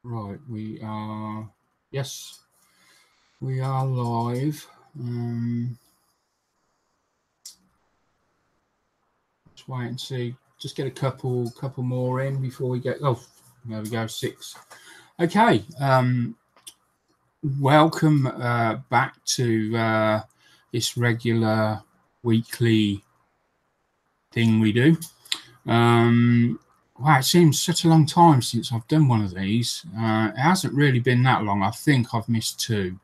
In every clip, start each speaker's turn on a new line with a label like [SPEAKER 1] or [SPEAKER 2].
[SPEAKER 1] Right, we are, yes, we are live. Let's wait and see. Just get a couple more in before we get, oh, there we go, 6. Okay, welcome back to this regular weekly thing we do. Wow, it seems such a long time since I've done one of these. It hasn't really been that long. I think I've missed 2.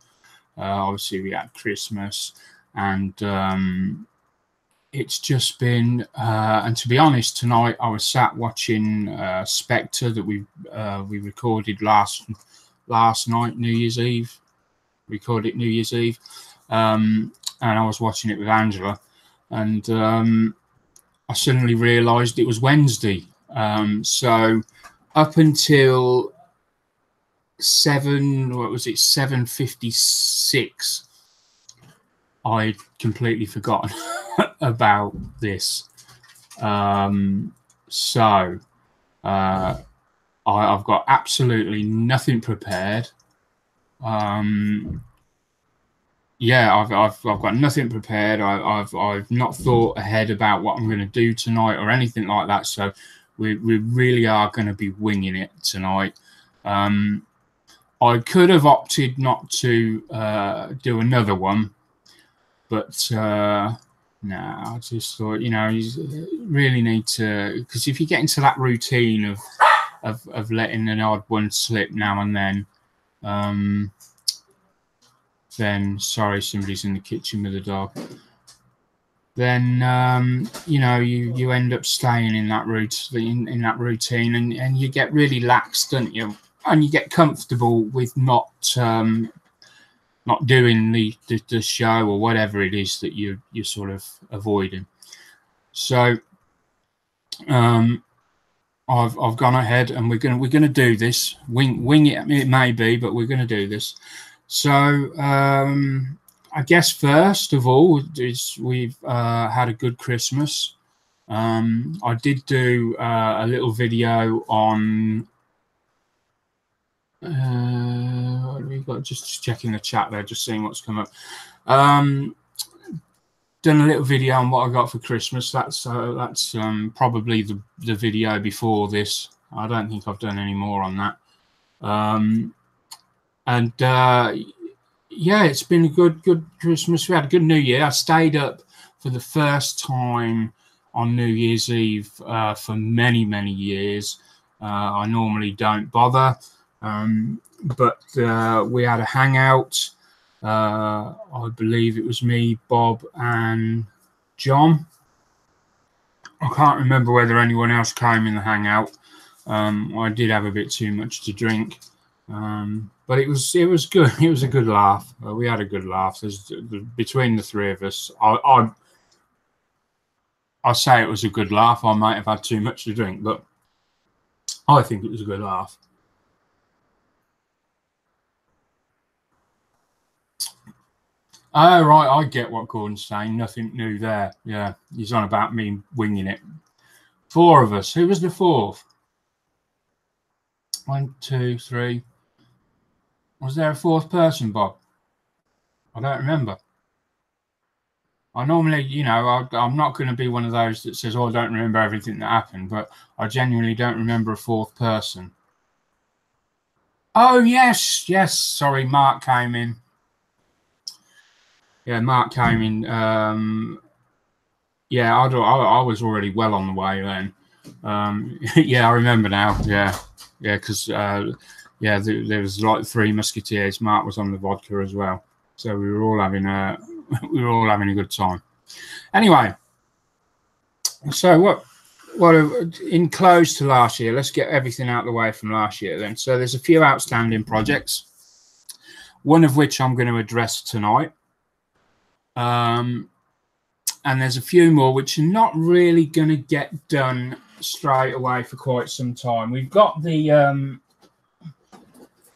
[SPEAKER 1] Obviously, we had Christmas, and it's just been. And to be honest, tonight I was sat watching Spectre that we recorded last night, New Year's Eve. Recorded New Year's Eve, and I was watching it with Angela, and I suddenly realised it was Wednesday. So up until 7:56, I'd completely forgotten about this. So I've got absolutely nothing prepared. Yeah, I've got nothing prepared. I've not thought ahead about what I'm going to do tonight or anything like that. So we really are going to be winging it tonight. I could have opted not to do another one, but no, I just thought, you really need to, because if you get into that routine of letting an odd one slip now and then sorry, somebody's in the kitchen with a dog. Then you end up staying in that routine, and you get really lax, don't you? And you get comfortable with not doing the show or whatever it is that you're sort of avoiding. So I've gone ahead, and we're gonna do this. Wing it. It may be, but we're gonna do this. So I guess first of all is we've had a good Christmas. I did do a little video on. We got just checking the chat there, just seeing what's come up. Done a little video on what I got for Christmas. That's probably the video before this. I don't think I've done any more on that. Yeah, it's been a good Christmas. We had a good New Year. I stayed up for the first time on New Year's Eve for many years. I normally don't bother. But we had a hangout. I believe it was me, Bob, and John. I can't remember whether anyone else came in the hangout. I did have a bit too much to drink, but it was good. It was a good laugh. We had a good laugh. Between the three of us, I say it was a good laugh. I might have had too much to drink, but I think it was a good laugh. Oh, right, I get what Gordon's saying. Nothing new there. Yeah, he's on about me winging it. 4 of us. Who was the 4th? 1, 2, 3. Was there a 4th person, Bob? I don't remember. I normally, I'm not going to be one of those that says, oh, I don't remember everything that happened, but I genuinely don't remember a 4th person. Oh, yes. Sorry, Mark came in. Yeah, Mark came in. Yeah, I was already well on the way then. Yeah, I remember now. Yeah, because there was like 3 Musketeers. Mark was on the vodka as well, so we were all having a good time. Anyway, so what in close to last year? Let's get everything out of the way from last year then. So there's a few outstanding projects, one of which I'm going to address tonight. And there's a few more which are not really going to get done straight away for quite some time. We've got the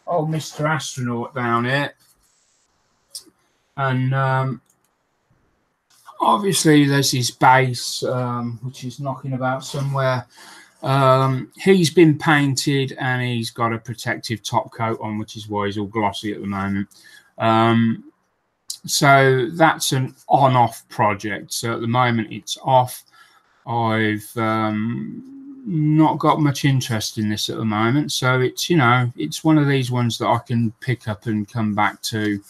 [SPEAKER 1] old Mr. Astronaut down here, and obviously there's his base, which is knocking about somewhere. He's been painted and he's got a protective top coat on, which is why he's all glossy at the moment. So that's an on-off project. So at the moment it's off. I've not got much interest in this at the moment. So it's, you know, it's one of these ones that I can pick up and come back to.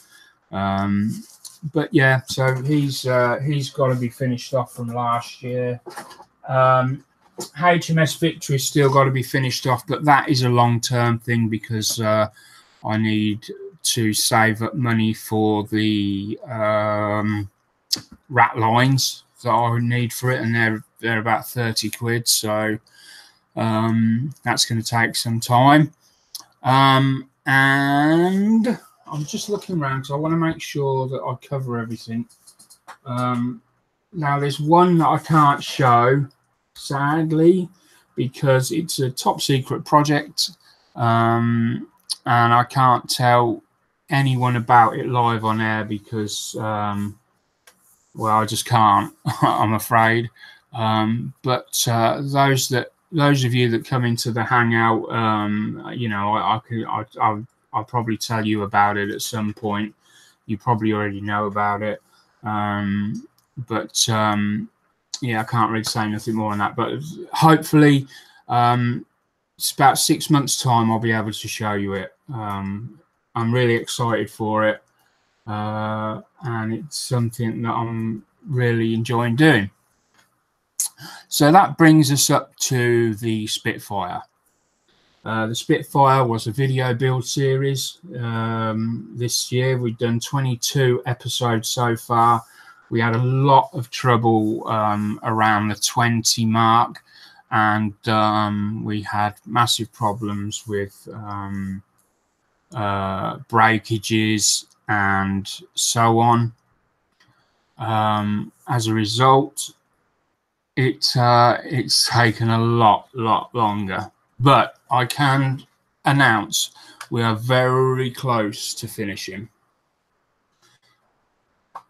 [SPEAKER 1] But yeah, so he's got to be finished off from last year. HMS Victory's still got to be finished off, but that is a long-term thing because I need to save up money for the rat lines that I need for it, and they're about 30 quid, so that's going to take some time. And I'm just looking around because I want to make sure that I cover everything. Now there's one that I can't show, sadly, because it's a top secret project, and I can't tell anyone about it live on air because well, I just can't. I'm afraid. But those of you that come into the hangout, you know, I'll probably tell you about it at some point. You probably already know about it, but yeah, I can't really say nothing more on that. But hopefully, it's about 6 months' time I'll be able to show you it. I'm really excited for it, and it's something that I'm really enjoying doing. So that brings us up to the Spitfire. The Spitfire was a video build series. This year we've done 22 episodes so far. We had a lot of trouble around the 20 mark, and we had massive problems with breakages and so on. As a result, it's taken a lot longer, but I can announce we are very close to finishing.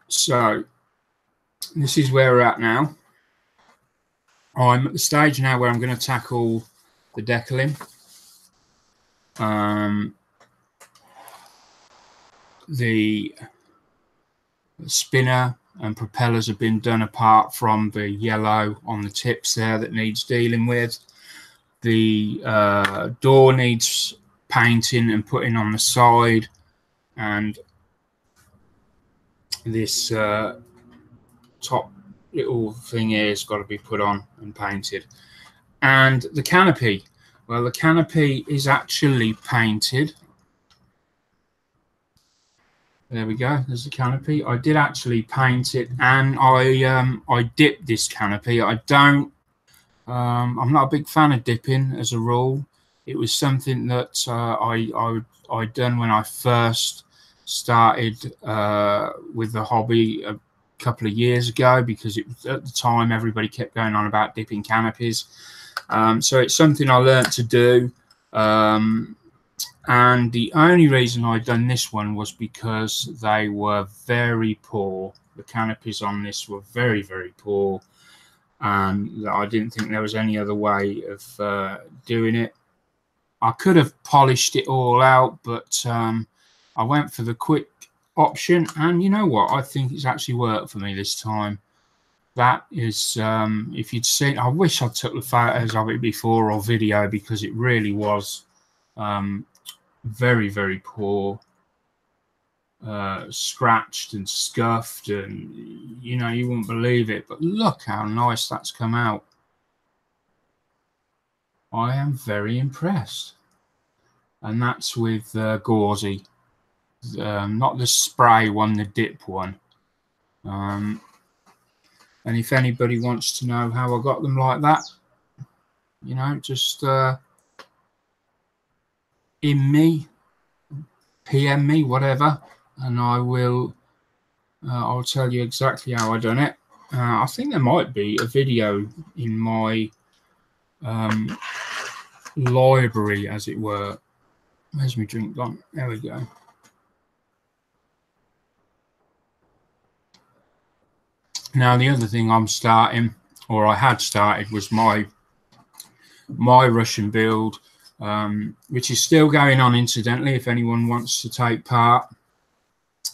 [SPEAKER 1] So this is where we're at now. I'm at the stage now where I'm going to tackle the decaling. The spinner and propellers have been done apart from the yellow on the tips there that needs dealing with. The door needs painting and putting on the side, and this top little thing here has got to be put on and painted. And the canopy, well, the canopy is actually painted. There we go. There's the canopy. I did actually paint it, and I dipped this canopy. I don't. I'm not a big fan of dipping as a rule. It was something that I done when I first started with the hobby a couple of years ago, because it was, at the time everybody kept going on about dipping canopies. So it's something I learned to do. And the only reason I'd done this one was because they were very poor. The canopies on this were very poor, and I didn't think there was any other way of doing it. I could have polished it all out, but I went for the quick option, and you know what? I think it's actually worked for me this time. That is, if you'd seen, I wish I took the photos of it before, or video, because it really was very poor, scratched and scuffed, and you know, you wouldn't believe it, but look how nice that's come out. I am very impressed. And that's with Gauzy, not the spray one, the dip one. And if anybody wants to know how I got them like that, you know, just PM me, whatever, and I will. I'll tell you exactly how I done it. I think there might be a video in my library, as it were. Where's my drink gone? There we go. Now the other thing I'm starting, or I had started, was my my Russian build, which is still going on, incidentally, if anyone wants to take part.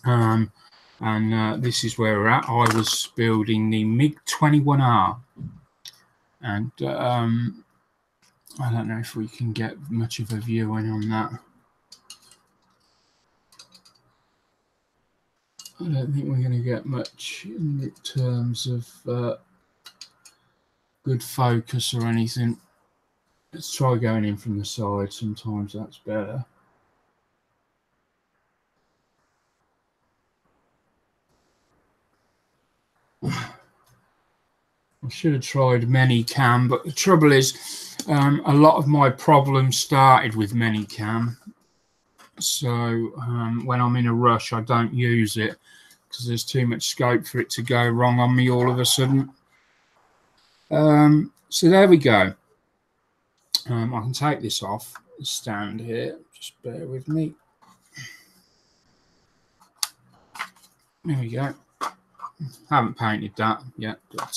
[SPEAKER 1] This is where we're at. I was building the MiG-21R, and I don't know if we can get much of a view on that. I don't think we're going to get much in terms of good focus or anything. Let's try going in from the side. Sometimes that's better. I should have tried Manycam, but the trouble is a lot of my problems started with Manycam. So when I'm in a rush, I don't use it because there's too much scope for it to go wrong on me all of a sudden. So there we go. I can take this off the stand here. Just bear with me. There we go. Haven't painted that yet, but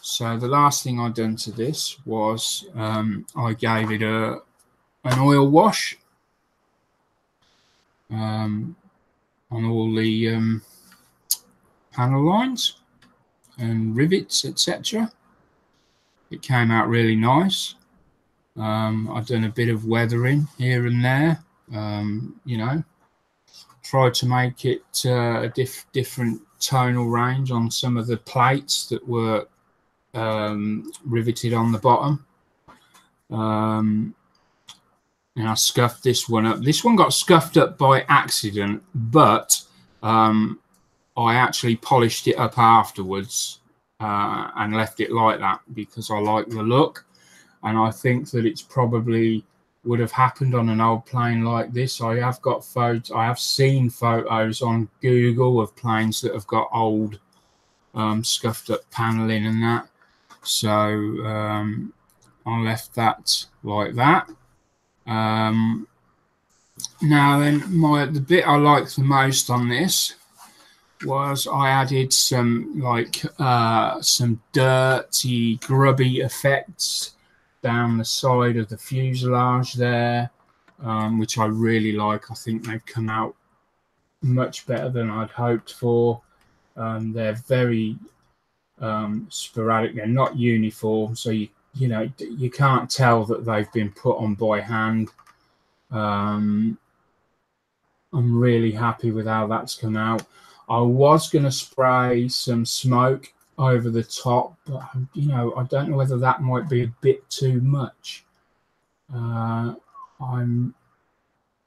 [SPEAKER 1] so the last thing I'd done to this was I gave it an oil wash on all the panel lines and rivets, etc. It came out really nice. I've done a bit of weathering here and there, you know, tried to make it a different tonal range on some of the plates that were riveted on the bottom. And I scuffed this one up. This one got scuffed up by accident, but I actually polished it up afterwards and left it like that because I like the look, and I think that it's probably would have happened on an old plane like this. I have got photos. I have seen photos on Google of planes that have got old scuffed up paneling and that. So I left that like that. Now then, the bit I liked the most on this was I added some some dirty, grubby effects down the side of the fuselage there, which I really like. I think they've come out much better than I'd hoped for. They're very sporadic. They're not uniform, so you know you can't tell that they've been put on by hand. I'm really happy with how that's come out. I was going to spray some smoke over the top, but you know, I don't know whether that might be a bit too much. You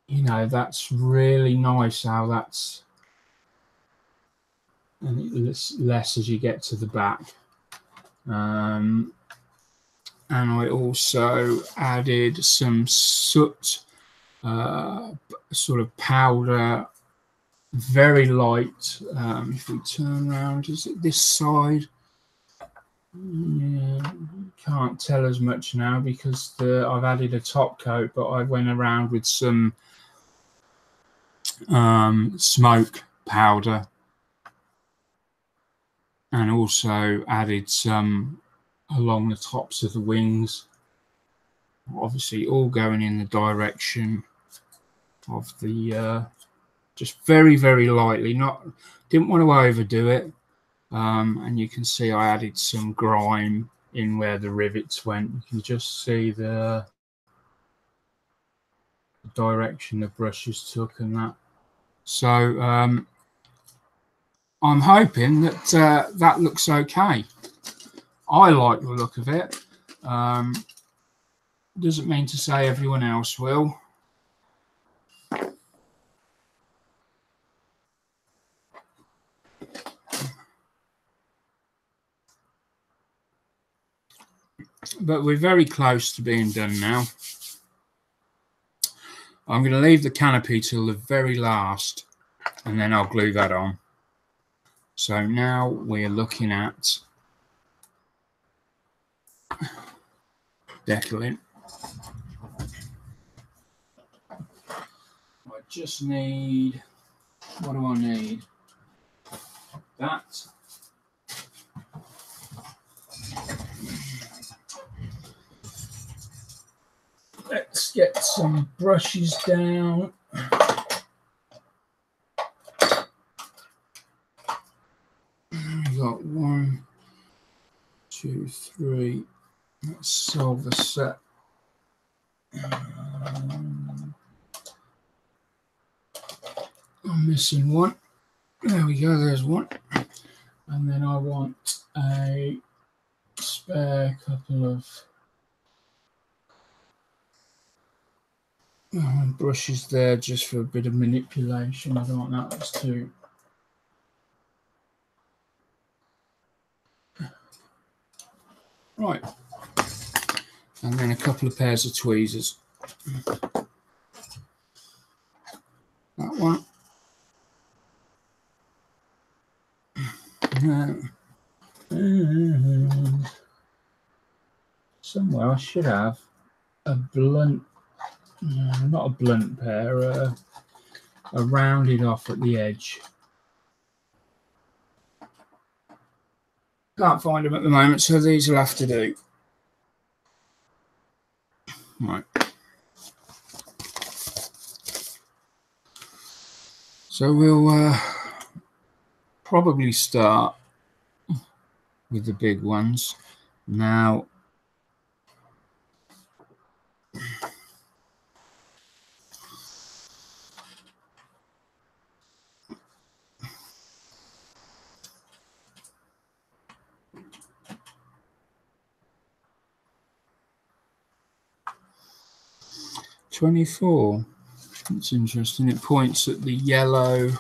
[SPEAKER 1] know, that's really nice how that's, and it's less as you get to the back. And I also added some soot, sort of powder, very light. If we turn around, is it this side? Yeah, can't tell as much now because I've added a top coat, but I went around with some smoke powder and also added some along the tops of the wings, obviously all going in the direction of the just very, very lightly. Didn't want to overdo it. And you can see I added some grime in where the rivets went. You can just see the direction the brushes took and that. So I'm hoping that that looks okay. I like the look of it. Doesn't mean to say everyone else will. But we're very close to being done now. I'm going to leave the canopy till the very last, and then I'll glue that on. So now we're looking at decaling. I just need, what do I need? That. let's get some brushes down. We've got 1, 2, 3. Let's solve the set. I'm missing one. There we go, there's one. And then I want a spare couple of brushes there just for a bit of manipulation. I don't want that, that's too. Right. And then a couple of pairs of tweezers. That one. Somewhere I should have a blunt, not a blunt pair, a rounded off at the edge. Can't find them at the moment, so these will have to do. Right. So we'll probably start with the big ones. Now, $24. That's interesting. It points at the yellow,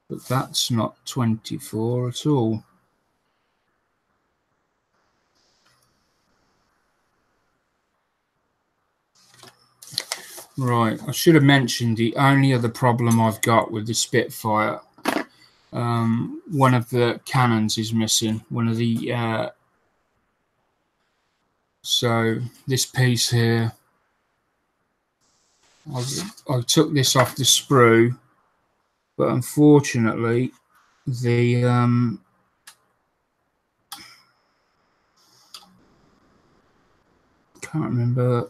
[SPEAKER 1] but that's not 24 at all. Right, I should have mentioned the only other problem I've got with the Spitfire. One of the cannons is missing. One of the so this piece here, I took this off the sprue, but unfortunately the can't remember.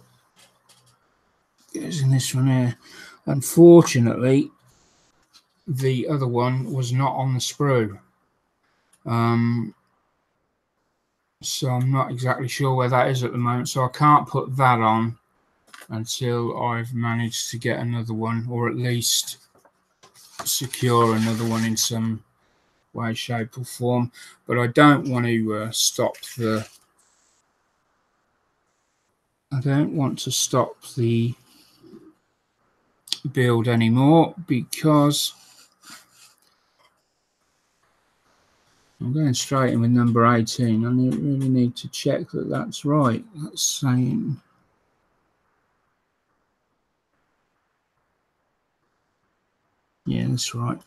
[SPEAKER 1] It was in this one here. Unfortunately, the other one was not on the sprue. So I'm not exactly sure where that is at the moment. So I can't put that on until I've managed to get another one, or at least secure another one in some way, shape or form. But I don't want to stop the build anymore, because I'm going straight in with number 18. I really need to check that that's right. That's saying yeah, that's right.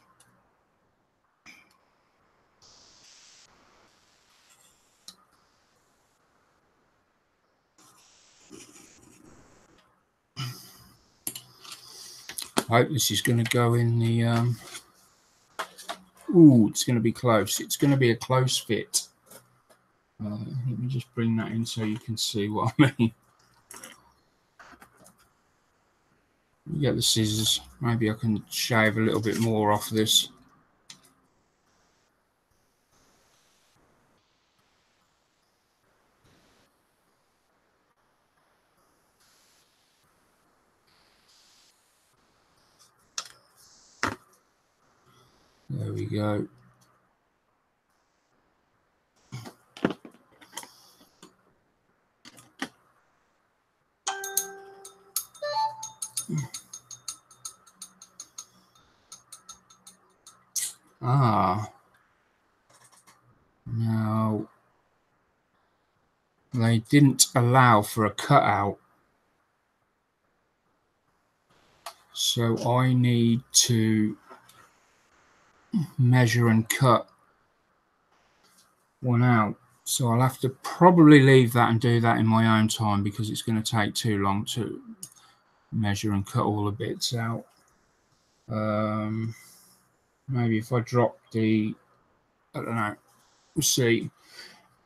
[SPEAKER 1] I hope this is going to go in the ooh, it's going to be close. It's going to be a close fit. Let me just bring that in so you can see what I mean. You get the scissors. Maybe I can shave a little bit more off this. There we go. Ah, now they didn't allow for a cutout, so I need to measure and cut one out. So I'll have to probably leave that and do that in my own time, because it's going to take too long to measure and cut all the bits out. Maybe if I drop the, I don't know, we'll see.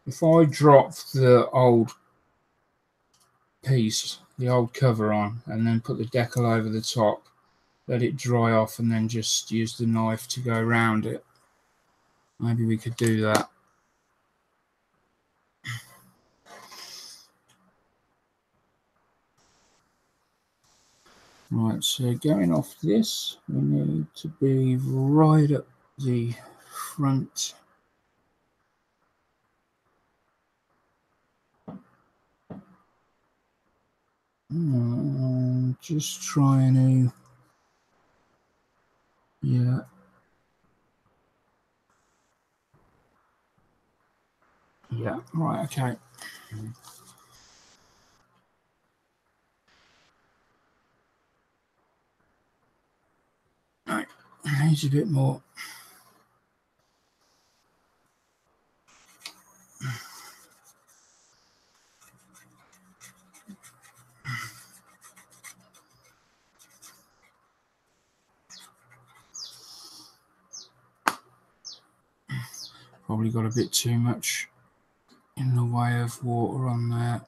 [SPEAKER 1] If I drop the old piece, the old cover on, and then put the decal over the top, let it dry off, and then just use the knife to go around it. Maybe we could do that. Right, so going off this, we need to be right up the front. Just trying to, yeah. Yeah, right, okay. Right, needs a bit more. Probably got a bit too much in the way of water on there.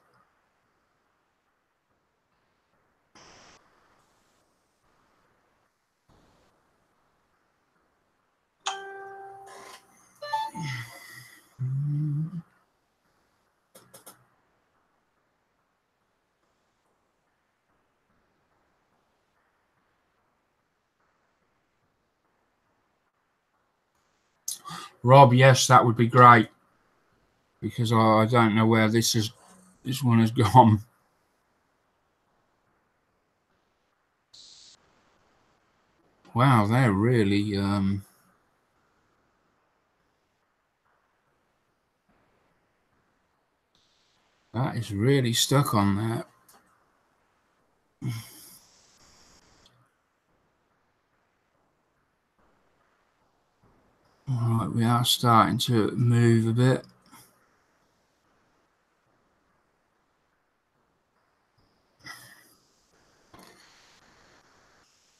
[SPEAKER 1] Rob, yes, that would be great, because I don't know where this one has gone. Wow, they're really that is really stuck on that. All right, we are starting to move a bit.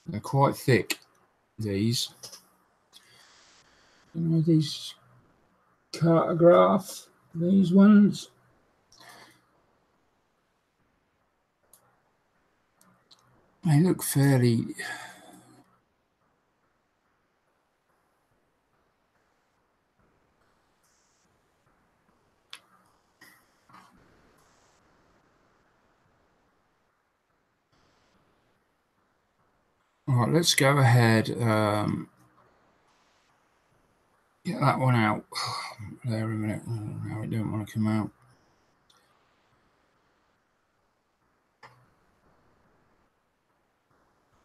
[SPEAKER 1] They're quite thick, these. You know, these cartograph, these ones. They look fairly. All right, let's go ahead. Get that one out. There a minute. Oh, no, it don't want to come out.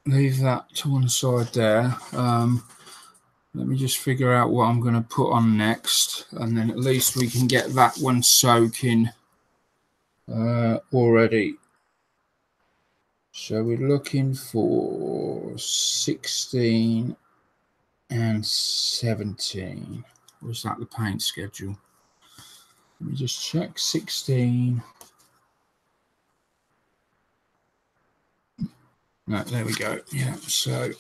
[SPEAKER 1] Leave that to one side there. Let me just figure out what I'm going to put on next, and then at least we can get that one soaking already. So we're looking for 16 and 17. Was that the paint schedule? Let me just check. 16. No, there we go. Yeah, so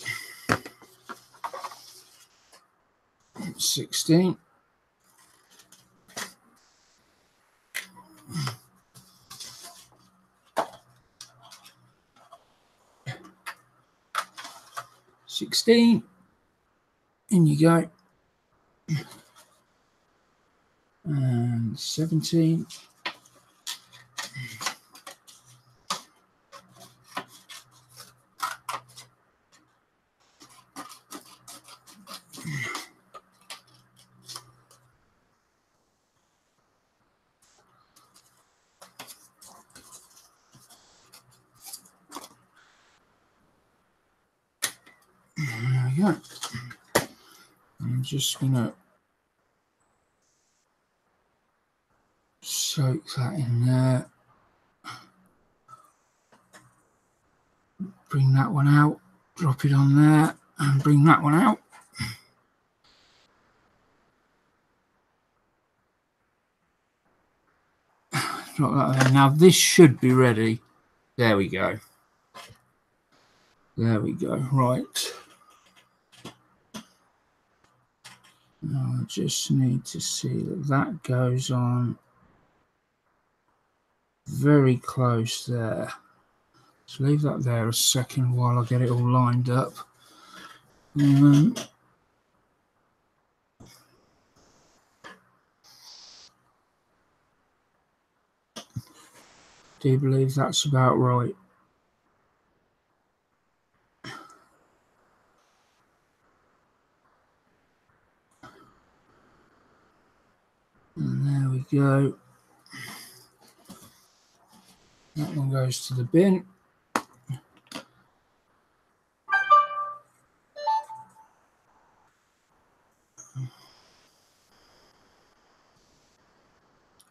[SPEAKER 1] 16. In you go. And 17. There we go. I'm just going to soak that in there. Bring that one out. Drop it on there. And bring that one out. Drop that there. Now this should be ready. There we go. There we go. Right. Now I just need to see that that goes on very close there. Let's leave that there a second while I get it all lined up. Do you believe that's about right? And there we go. That one goes to the bin.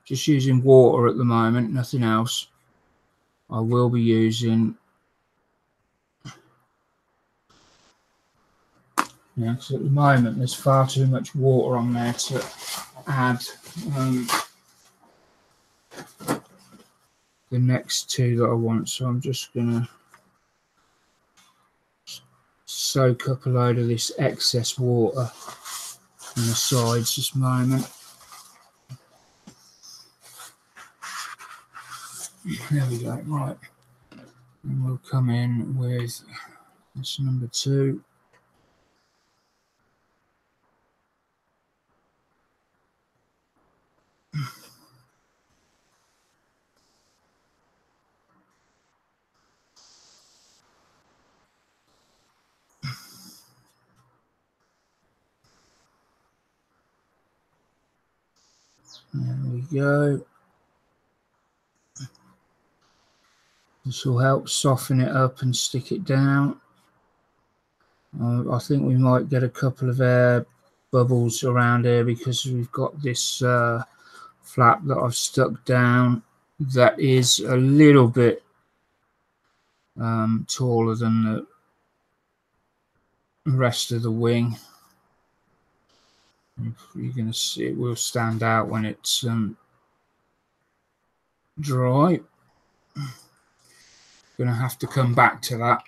[SPEAKER 1] Just using water at the moment, nothing else. I will be using, yeah, because at the moment there's far too much water on there to add the next two that I want. So I'm just gonna soak up a load of this excess water on the sides this moment. There we go, right. And we'll come in with this number 2. There we go. This will help soften it up and stick it down. I think we might get a couple of air bubbles around here because we've got this flap that I've stuck down that is a little bit taller than the rest of the wing. You're going to see it will stand out when it's dry. Going to have to come back to that,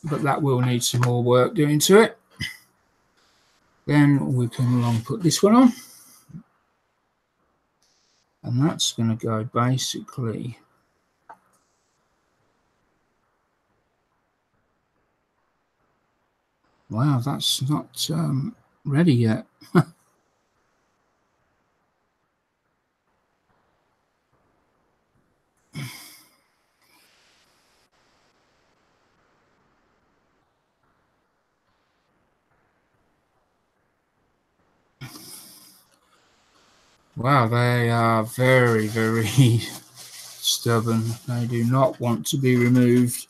[SPEAKER 1] but that will need some more work doing to it. Then we can put this one on, and that's going to go basically wow, that's not ready yet. Wow, they are very, very stubborn. They do not want to be removed.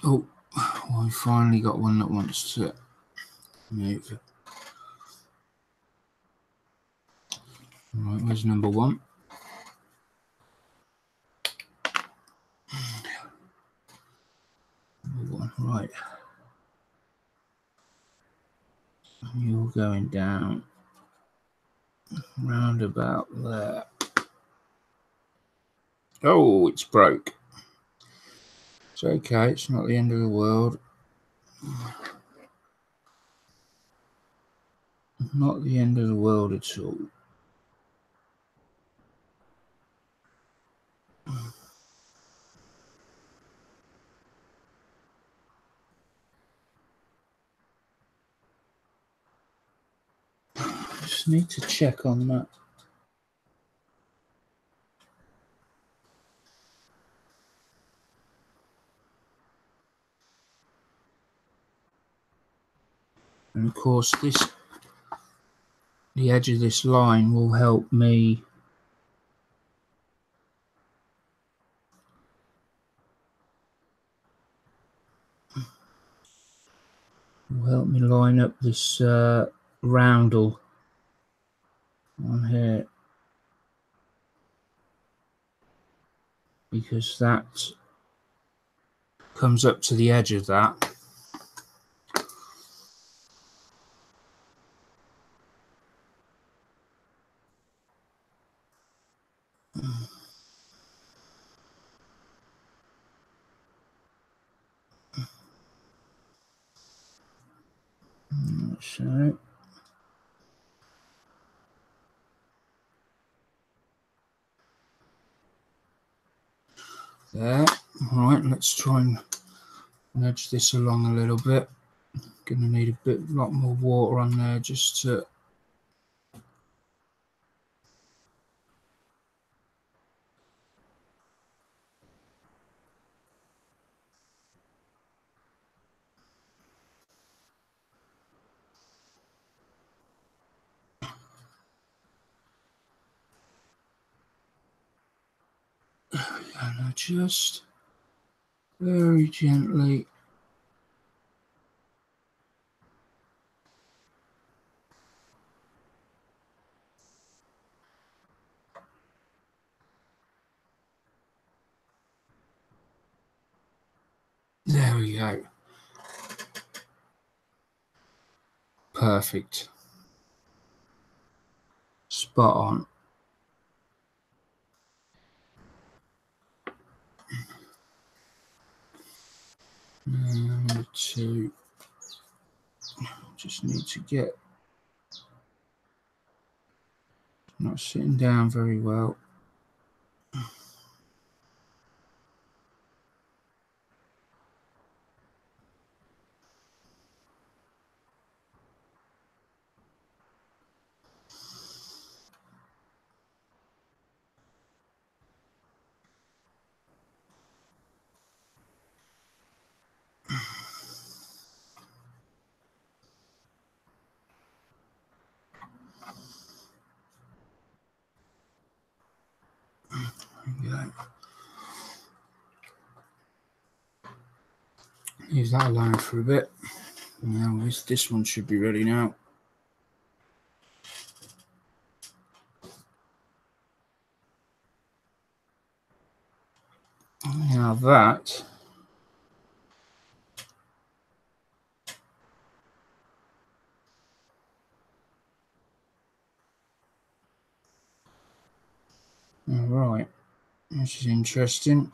[SPEAKER 1] Oh, well, we finally got one that wants to move. Right, where's number 1? Number 1, right. You're going down round about there. Oh, it's broke. It's okay, it's not the end of the world. Not the end of the world at all. Just need to check on that. And of course the edge of this line will help me line up this roundel on here, because that comes up to the edge of that. So there. All right, let's try and nudge this along a little bit. Gonna need a lot more water on there just to. And just very gently. There we go. Perfect. Spot on. Number 2. Just need to get. Not sitting down very well. Okay. Leave that alone for a bit. Now this one should be ready now. Now that all right, this is interesting.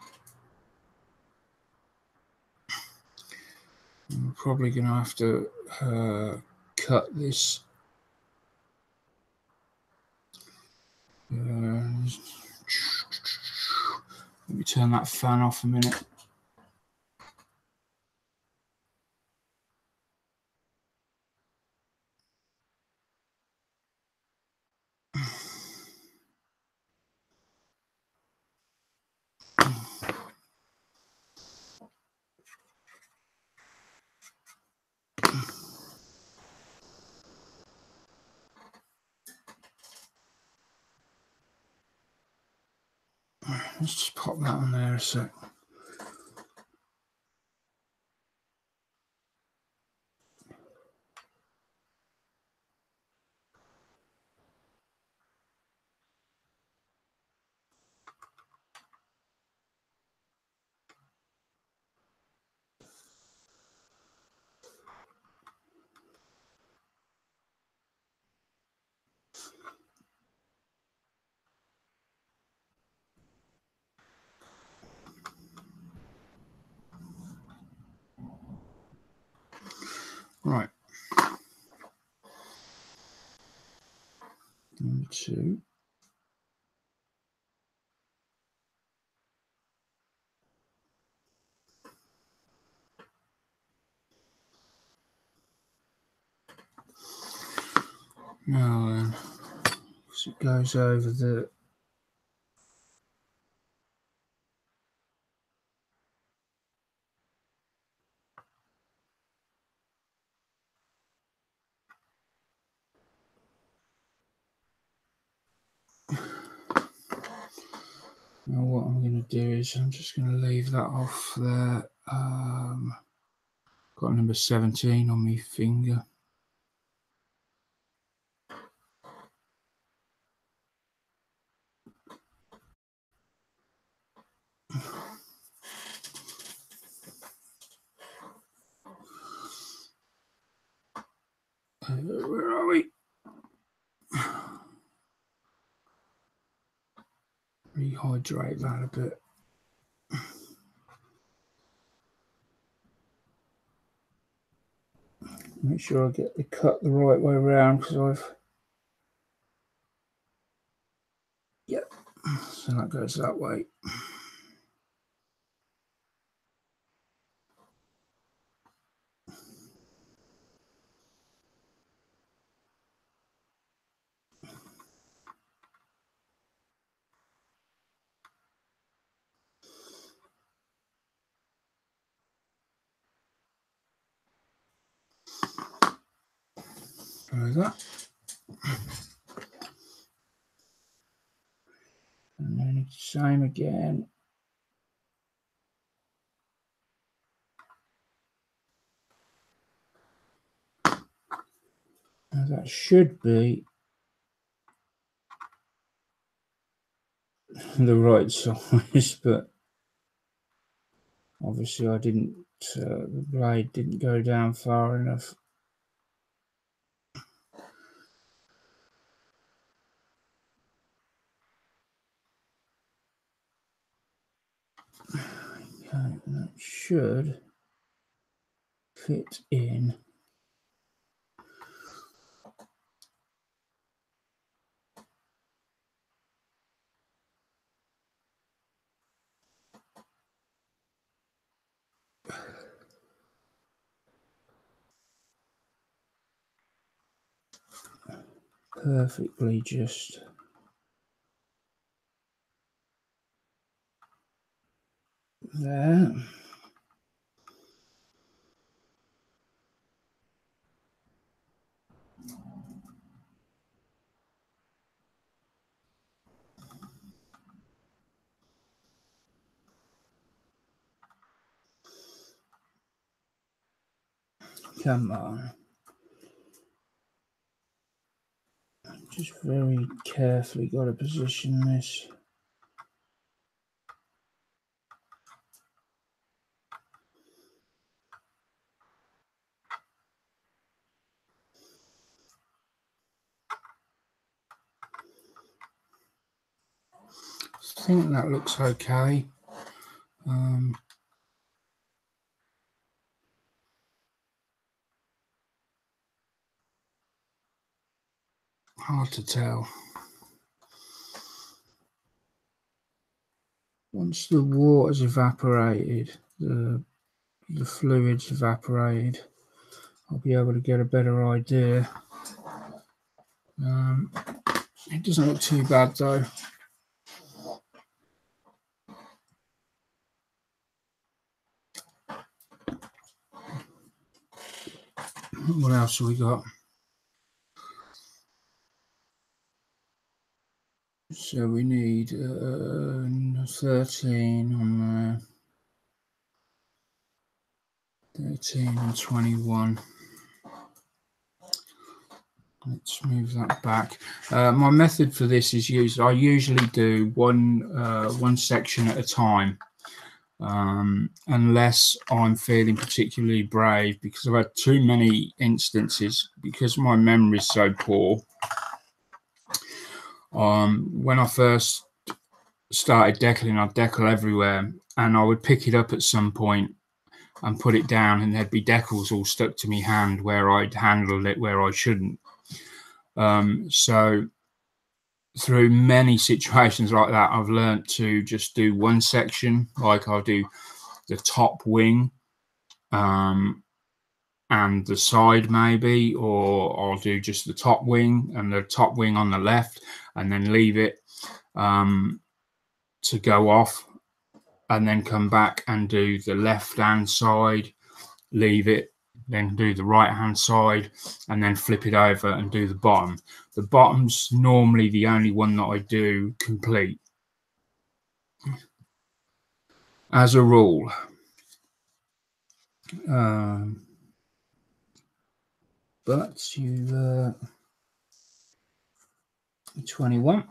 [SPEAKER 1] I'm probably going to have to cut this. Let me turn that fan off a minute. Let's just pop that on there a sec. Right. Number 2. Now then, as it goes over the. Now what I'm going to do is I'm just going to leave that off there. Got number 17 on my finger. Where are we? rehydrate that a bit. Make sure I get the cut the right way around, because yep, so that goes that way. Like that. And then it's the same again. Now that should be the right size, but obviously I didn't, the blade didn't go down far enough. Okay, that should fit in. Perfectly just there. Come on. Just very carefully got to position this. I think that looks okay. Hard to tell. Once the water's evaporated, the fluid's evaporated, I'll be able to get a better idea. It doesn't look too bad though. What else have we got? So we need 13 on there. 13 and 21. Let's move that back. My method for this is I usually do one section at a time, unless I'm feeling particularly brave, because I've had too many instances, because my memory is so poor. When I first started decaling, I'd decal everywhere, and I would pick it up at some point and put it down, and there'd be decals all stuck to my hand where I'd handled it where I shouldn't. So through many situations like that, I've learned to just do one section. Like I'll do the top wing and the side maybe, or I'll do just the top wing and the top wing on the left, and then leave it to go off, and then come back and do the left hand side, leave it, then do the right hand side, and then flip it over and do the bottom. The bottom's normally the only one that I do complete, as a rule. But you 21.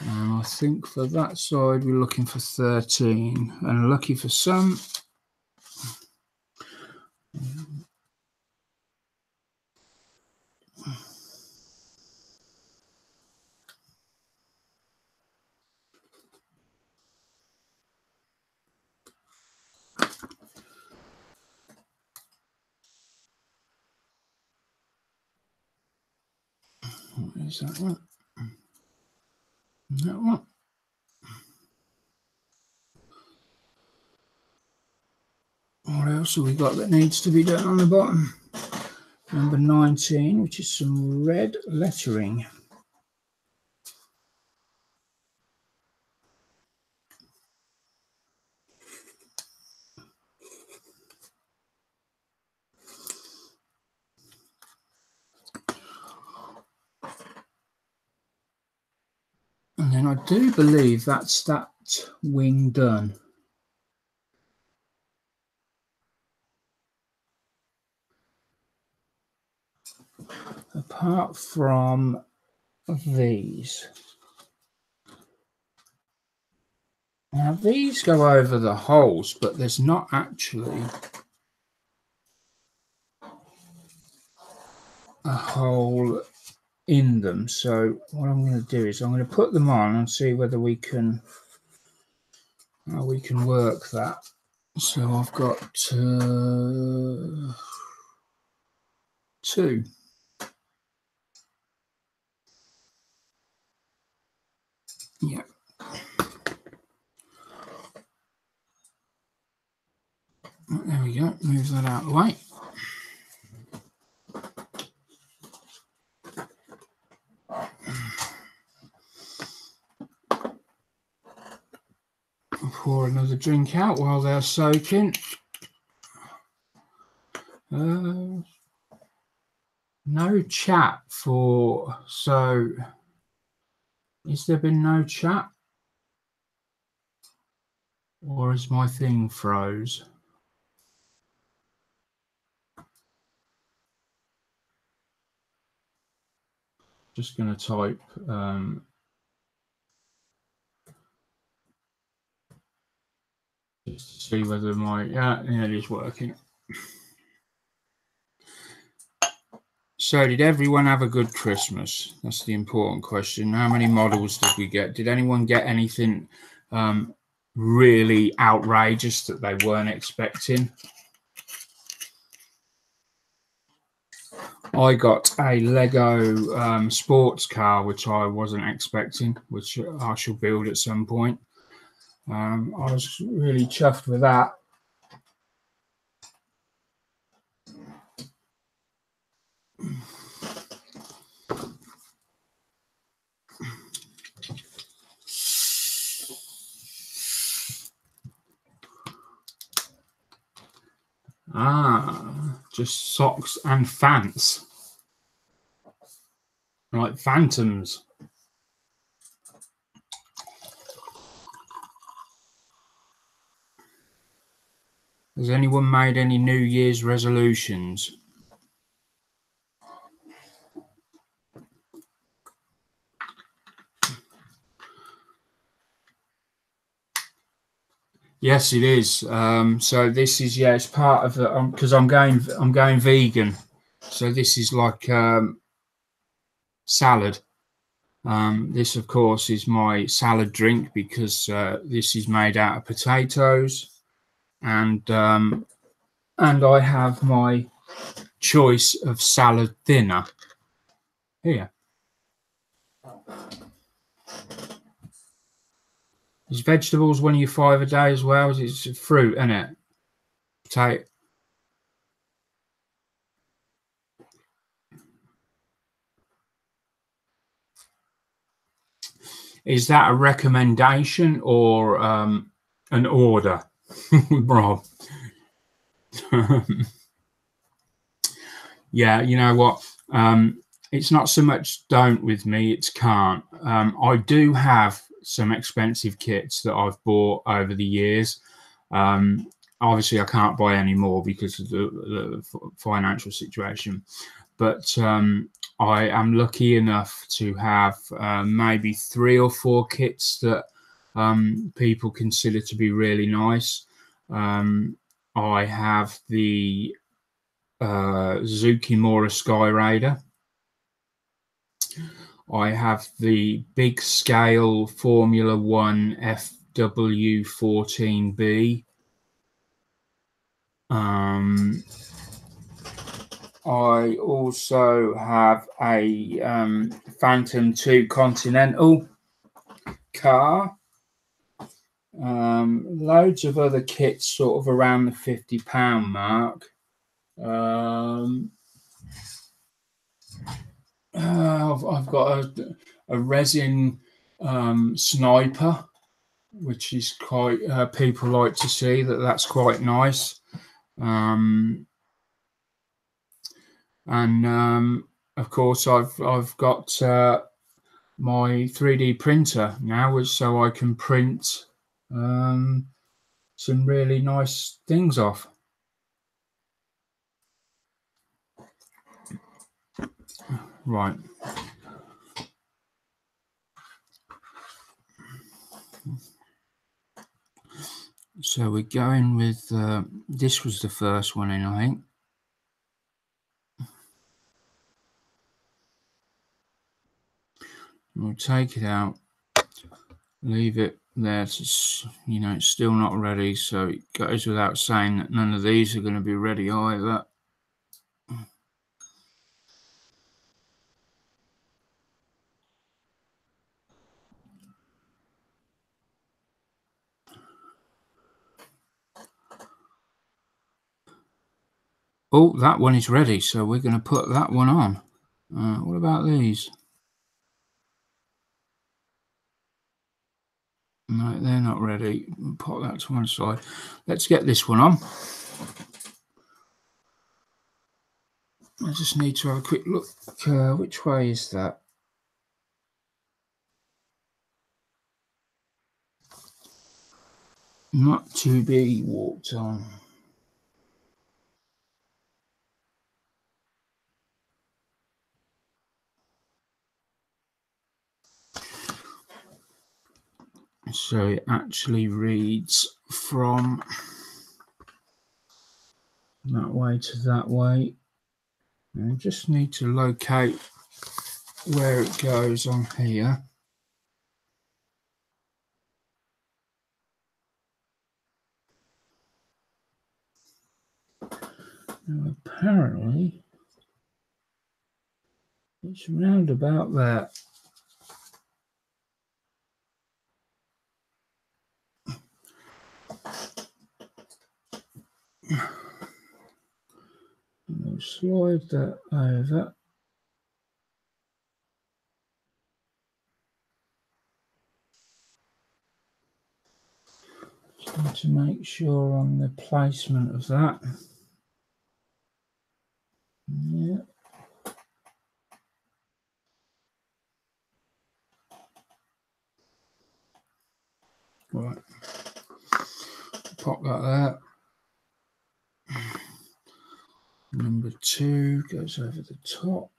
[SPEAKER 1] And I think for that side we're looking for 13, and lucky for some Is that one? That one? What else have we got that needs to be done on the bottom? Number 19, which is some red lettering. And then I do believe that's that wing done. Apart from these. Now these go over the holes, but there's not actually a hole in them. So what I'm going to do is I'm going to put them on and see whether we can work that. So I've got 2. Yeah. There we go. Move that out of the way. I'll pour another drink out while they're soaking. No chat for, so has there been no chat? Or is my thing froze? Just going to type just to see whether my, yeah, it is working. So did everyone have a good Christmas? That's the important question. How many models did we get? Did anyone get anything really outrageous that they weren't expecting? I got a Lego sports car, which I wasn't expecting, which I shall build at some point. I was really chuffed with that. Just socks and fants. Like phantoms. Has anyone made any New Year's resolutions? Yes, it is. So this is, yeah, it's part of the, because I'm going vegan. So this is like salad. This, of course, is my salad drink because this is made out of potatoes, and I have my choice of salad dinner here. Is vegetables one of your 5 a day as well? It's fruit, isn't it? Potato. Is that a recommendation or an order, Rob? Yeah, you know what? It's not so much don't with me, it's can't. I do have some expensive kits that I've bought over the years. Obviously, I can't buy any more because of the financial situation. But I am lucky enough to have maybe 3 or 4 kits that people consider to be really nice. I have the Zukimura Sky Raider. I have the big scale Formula 1 FW14B. I also have a Phantom 2 Continental car. Loads of other kits sort of around the £50 mark. I've got a resin sniper, which is quite people like to see that's quite nice. And of course I've got my 3D printer now, so I can print some really nice things off. Right. So we're going with this was the first one in, I think. We'll take it out, leave it there to, it's still not ready, so it goes without saying that none of these are going to be ready either. Oh, that one is ready, so we're going to put that one on. What about these? No, they're not ready. We'll put that to one side. Let's get this one on. I just need to have a quick look. Which way is that? Not to be walked on. So it actually reads from that way to that way. I just need to locate where it goes on here. Now apparently it's round about there. We'll slide that over. Just need to make sure on the placement of that. Yeah. Right. Pop that there. Number 2 goes over the top.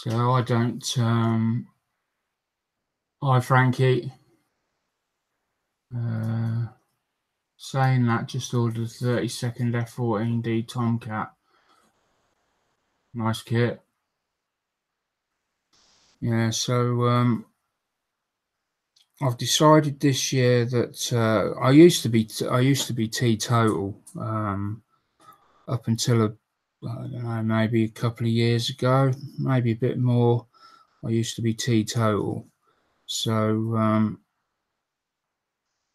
[SPEAKER 1] So I don't. Hi, Frankie. Saying that, just ordered a 32nd F14D Tomcat. Nice kit. Yeah, so I've decided this year that I used to be teetotal up until I don't know, maybe a couple of years ago, maybe a bit more. I used to be teetotal, so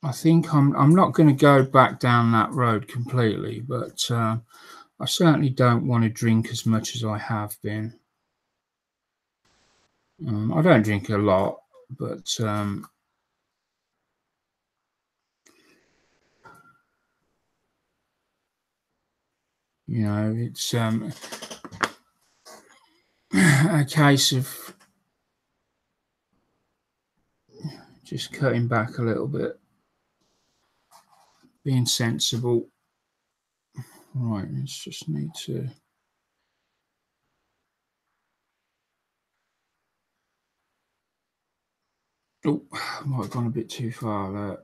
[SPEAKER 1] I think I'm not going to go back down that road completely, but I certainly don't want to drink as much as I have been. I don't drink a lot, but you know, it's a case of just cutting back a little bit, being sensible. Right, let's just need to. Oh, might have gone a bit too far there.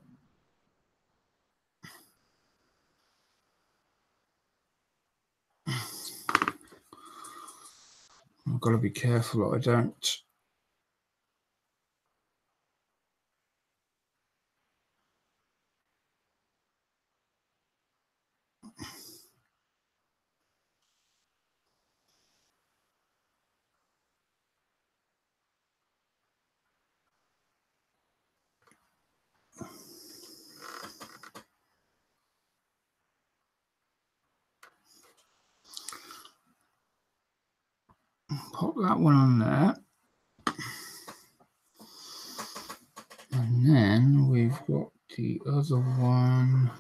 [SPEAKER 1] I've got to be careful that I don't. Pop that one on there. And then we've got the other one.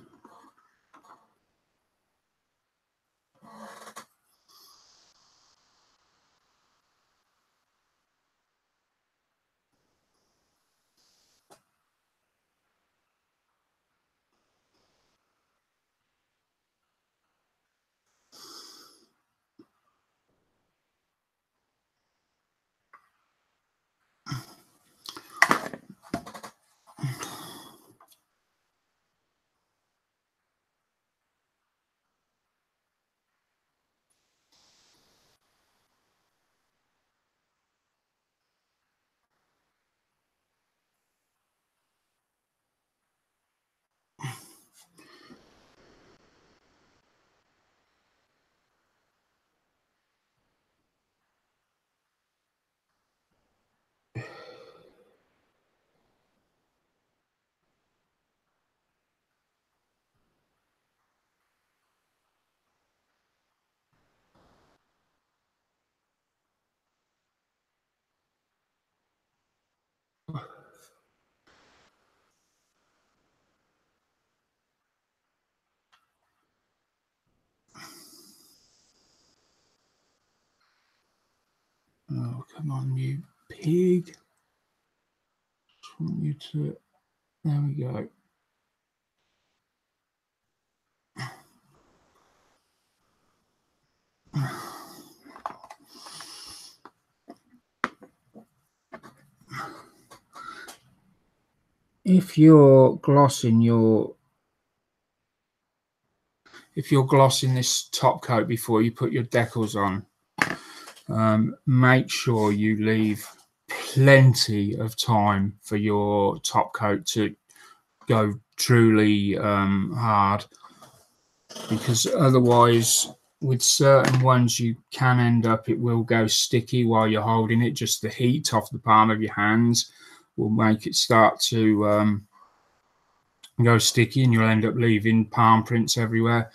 [SPEAKER 1] Oh, come on, you pig. Just want you to. There we go. If you're glossing this top coat before you put your decals on, make sure you leave plenty of time for your top coat to go truly hard, because otherwise with certain ones you can end up, it will go sticky while you're holding it. Just the heat off the palm of your hands will make it start to go sticky, and you'll end up leaving palm prints everywhere.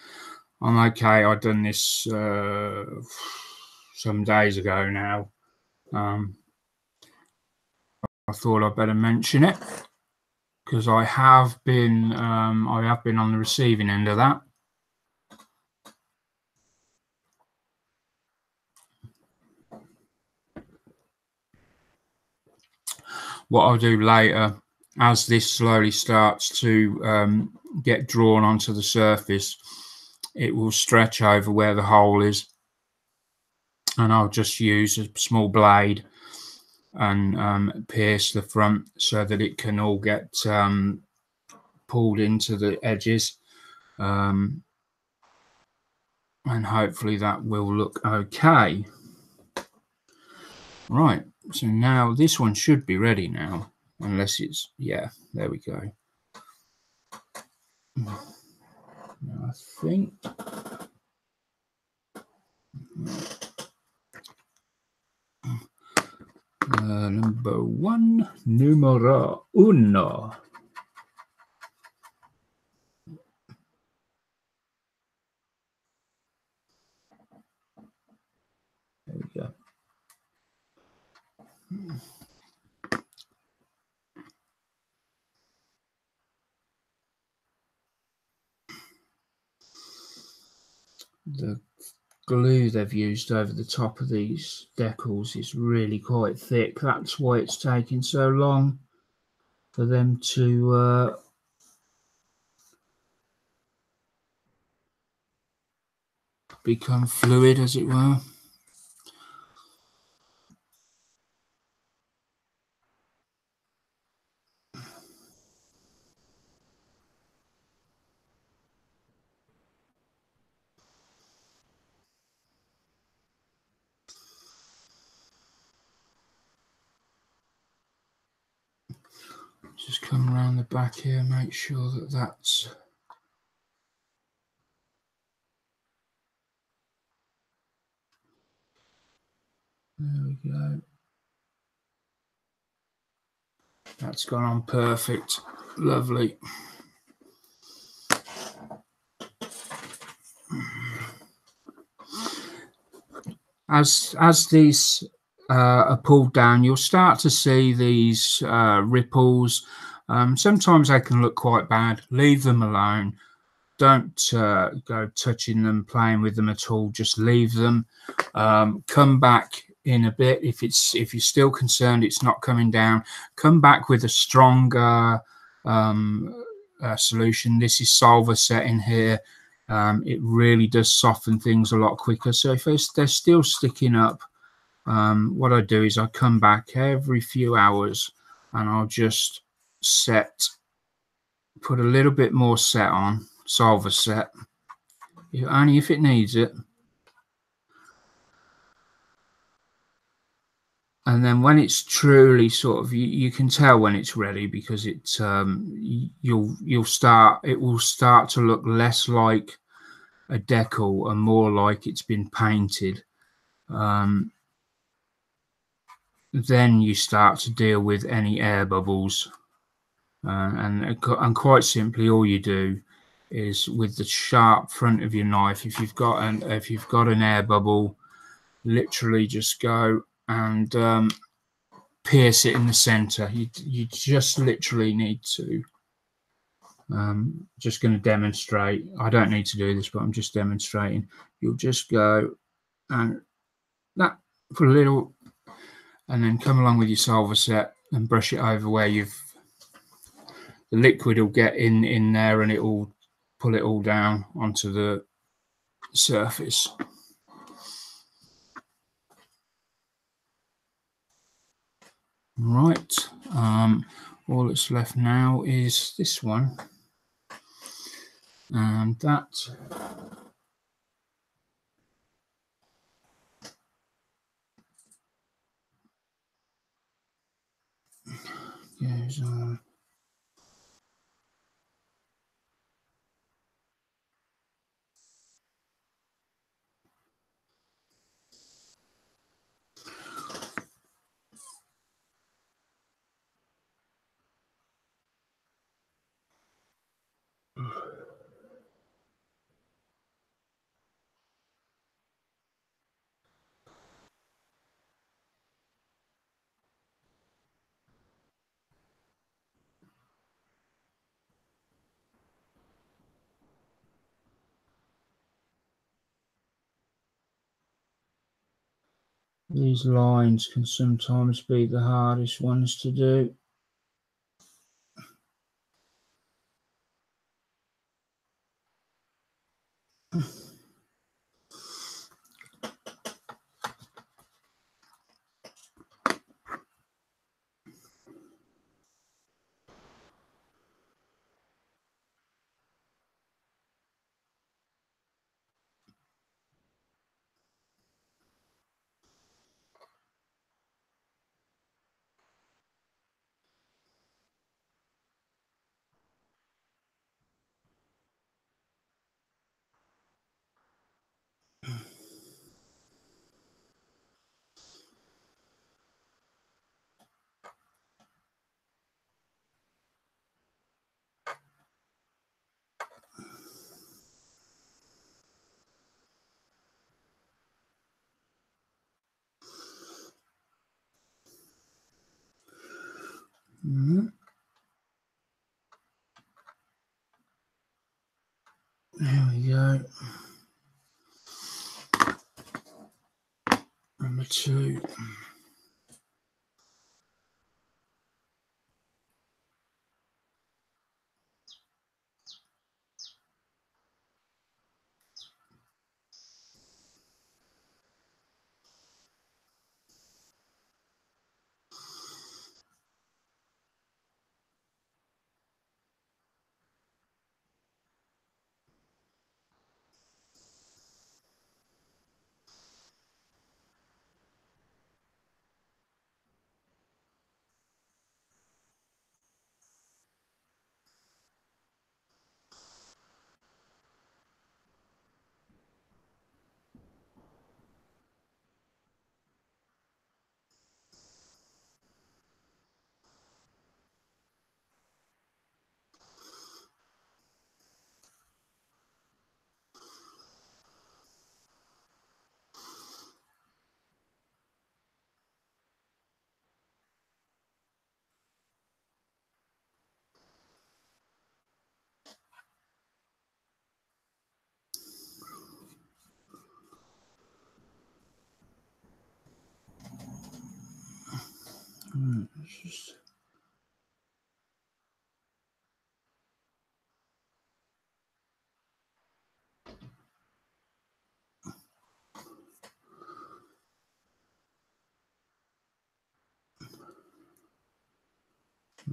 [SPEAKER 1] I'm okay. I've done this some days ago now. I thought I'd better mention it because I have been on the receiving end of that. What I'll do later, as this slowly starts to get drawn onto the surface, it will stretch over where the hole is, and I'll just use a small blade and pierce the front so that it can all get pulled into the edges, and hopefully that will look okay. Right, so now this one should be ready now, unless it's, yeah, there we go. Now I think number one, numero uno. There we go. The glue they've used over the top of these decals is really quite thick. That's why it's taking so long for them to become fluid, as it were. Just come around the back here, make sure that that's there we go. That's gone on perfect. Lovely. As these are pulled down, you'll start to see these ripples. Sometimes they can look quite bad. Leave them alone. Don't go touching them, playing with them at all. Just leave them. Come back in a bit if you're still concerned it's not coming down. Come back with a stronger solution. This is Solvaset in here. It really does soften things a lot quicker. So if they're still sticking up, what I do is I come back every few hours and I'll just put a little bit more set on, Solvaset, only if it needs it. And then when it's truly sort of, you can tell when it's ready because it will start to look less like a decal and more like it's been painted. Then you start to deal with any air bubbles, and quite simply, all you do is with the sharp front of your knife, if you've got an air bubble, literally just go and pierce it in the center. You just literally need to. Just going to demonstrate. I don't need to do this, but I'm just demonstrating. You'll just go and that for a little, and then come along with your Solvaset and brush it over where the liquid will get in there, and it will pull it all down onto the surface. Right. All that's left now is this one, and that goes on. These lines can sometimes be the hardest ones to do. There we go. Number 2.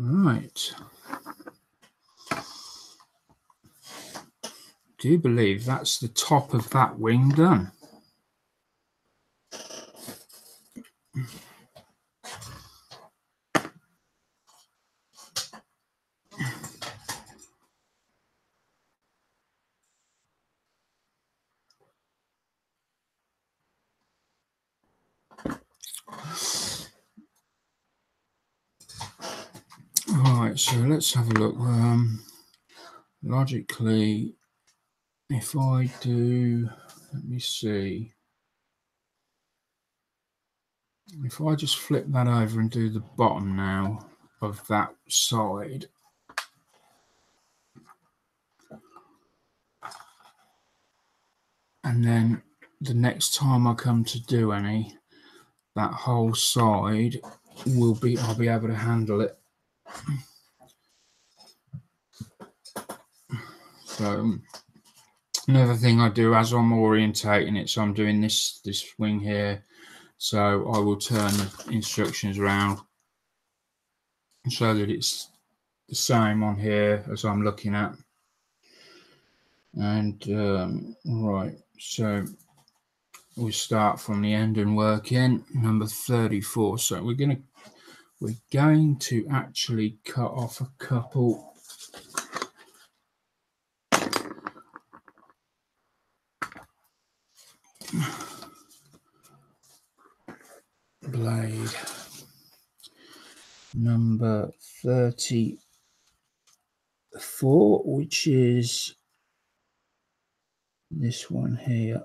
[SPEAKER 1] Right. Do you believe that's the top of that wing done? Right, so let's have a look. Logically, if I do, let me see. If I just flip that over and do the bottom now of that side, and then the next time I come to do any, that whole side I'll be able to handle it. So another thing I do as I'm orientating it, so I'm doing this wing here, so I will turn the instructions around so that it's the same on here as I'm looking at. And right, so we start from the end and work in number 34. So we're going to actually cut off a couple blade. Number 34, which is this one here.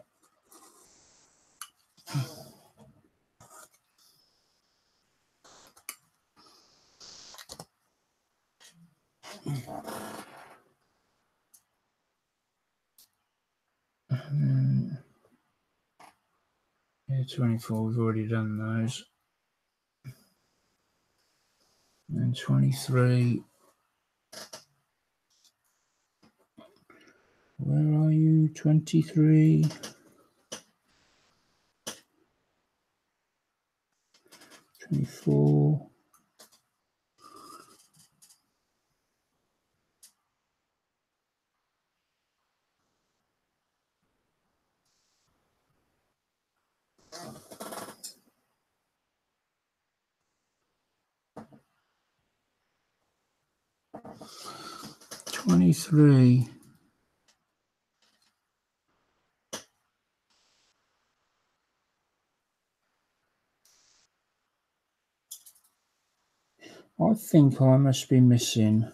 [SPEAKER 1] Yeah, 24, we've already done those. And 23. Where are you? 23. 24. I think I must be missing.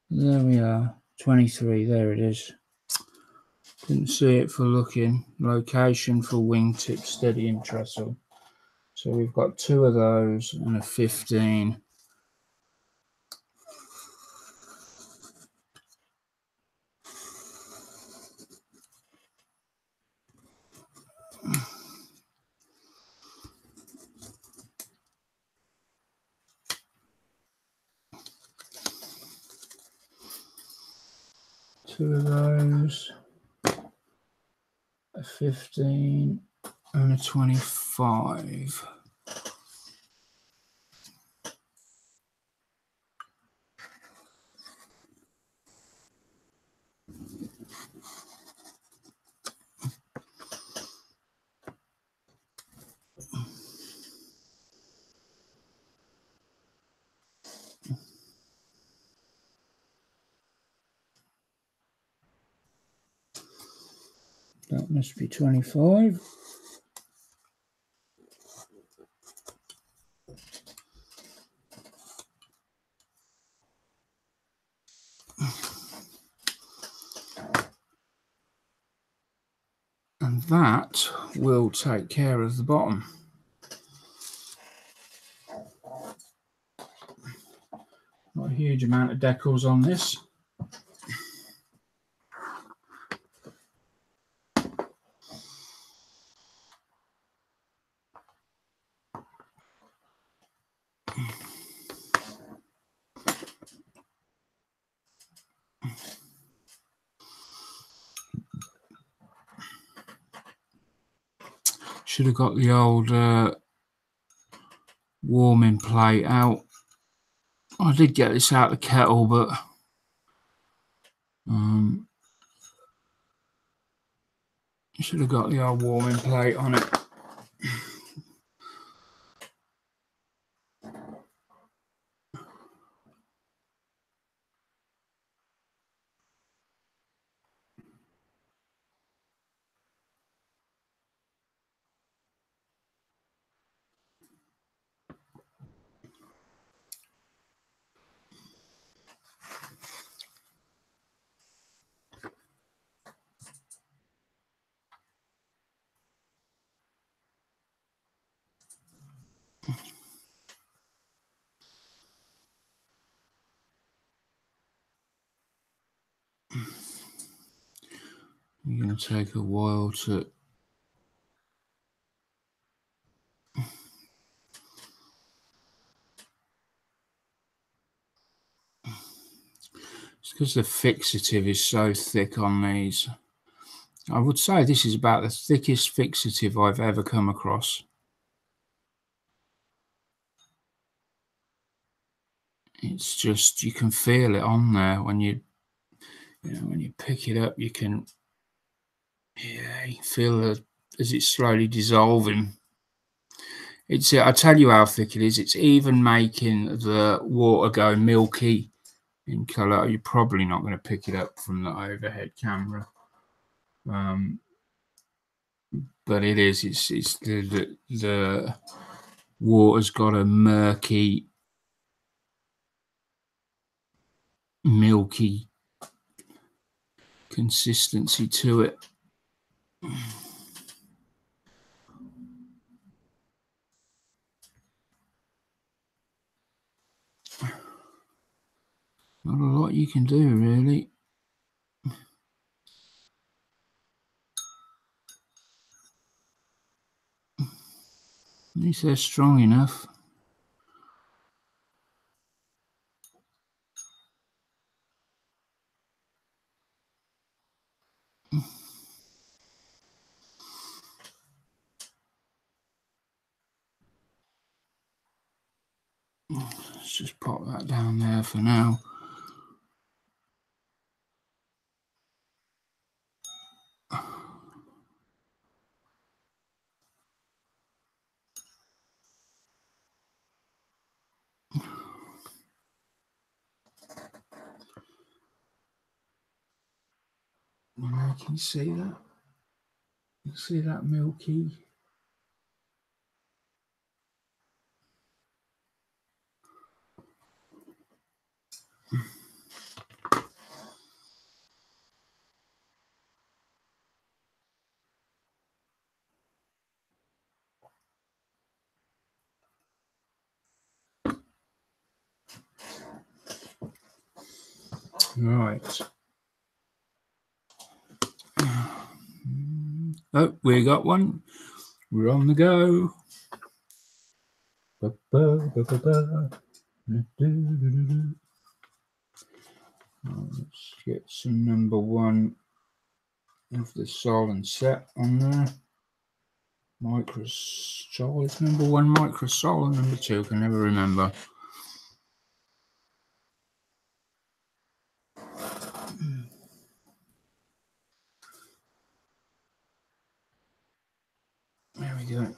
[SPEAKER 1] There we are. 23. There it is. Didn't see it for looking. Location for wingtip steadying trestle. So we've got 2 of those and a 15. Two of those, a 15 and a 25. That must be 25. And that will take care of the bottom. Not a huge amount of decals on this. Should have got the old warming plate out. I did get this out of the kettle, but should have got the old warming plate on it. You're going to take a while to it's because the fixative is so thick on these. I would say this is about the thickest fixative I've ever come across. It's just, you can feel it on there when you pick it up. You can, you feel it as it's slowly dissolving. I tell you how thick it is. It's even making the water go milky in colour. You're probably not going to pick it up from the overhead camera, but it is. It's the water's got a murky, milky consistency to it. Not a lot you can do, really. At least they're strong enough. Let's just pop that down there for now. I can see that. You see that milky? Right. Oh, we got one. We're on the go. Let's get some number one of the Sol set on there. Microsol is number one, Microsol, and number two, I can never remember. There we go.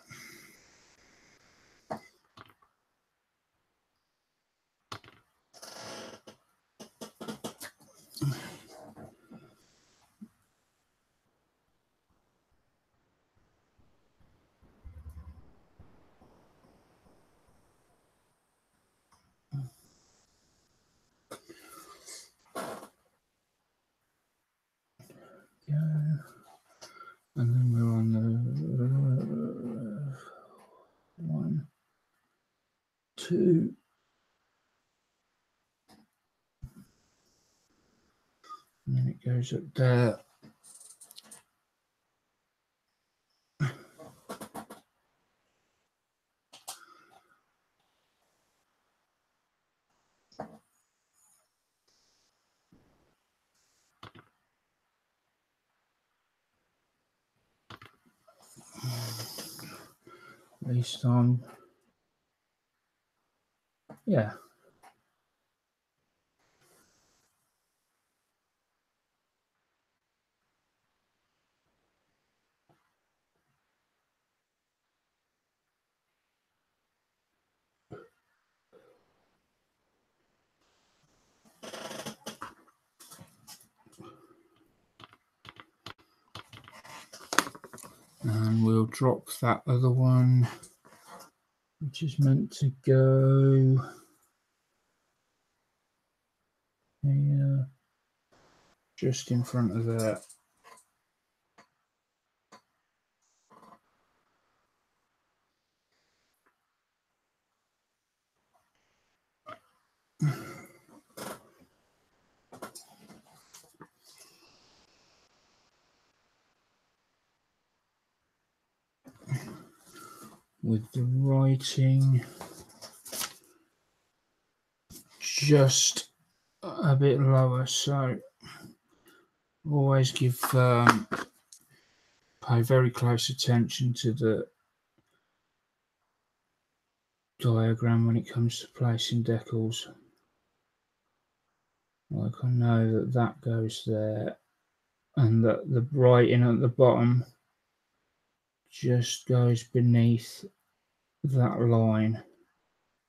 [SPEAKER 1] And then we're on the 1, 2. And then it goes up there. At least on, yeah. And we'll drop that other one, which is meant to go here, just in front of that. With the writing just a bit lower, so always pay very close attention to the diagram when it comes to placing decals. Like, I know that goes there, and that the writing at the bottom just goes beneath that line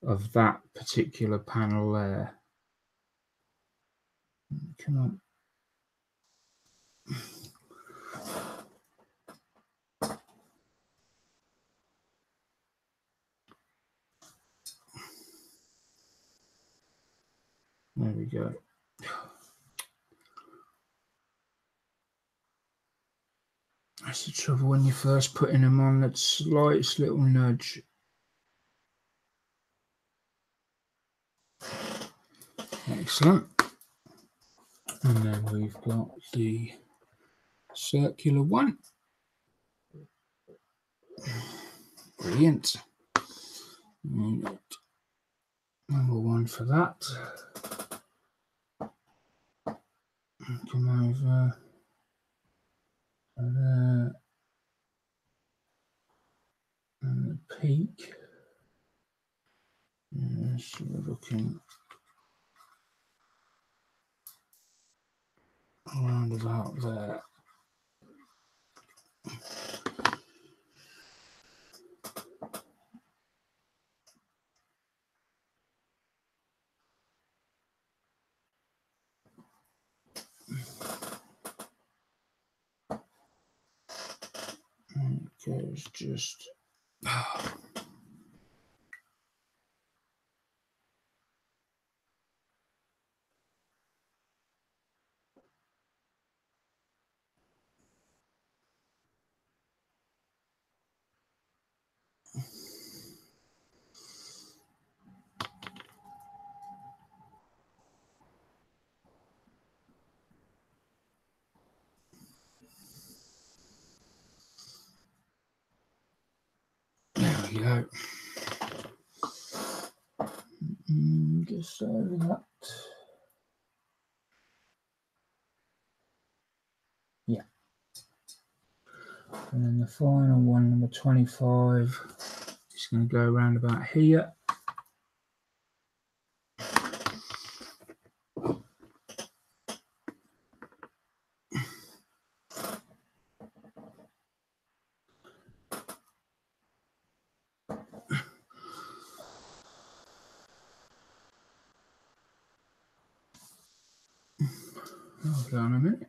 [SPEAKER 1] of that particular panel there. Come on. There we go. That's the trouble when you're first putting them on, that slightest little nudge. Excellent. And then we've got the circular one. Brilliant. Number one for that. Come over there. And the peak. Yes, we're looking around about there. And it goes just. go. Just over that. Yeah. And then the final one, number 25, is going to go around about here. Hold on a minute.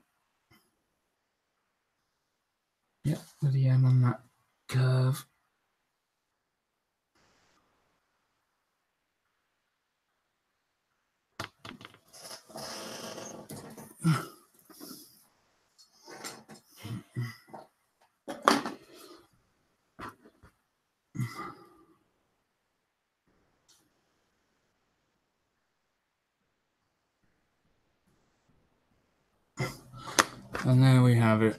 [SPEAKER 1] Yep, with the M on that curve. And there we have it.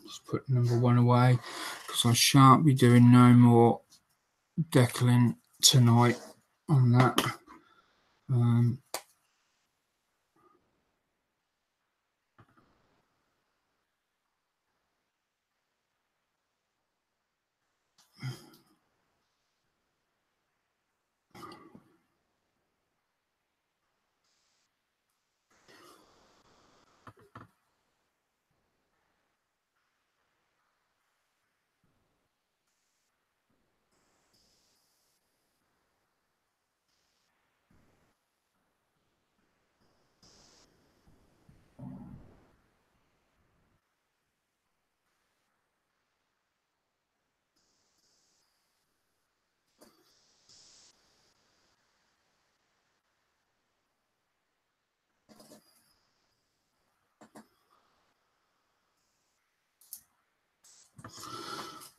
[SPEAKER 1] Just put number 1 away because I shan't be doing no more decaling tonight on that.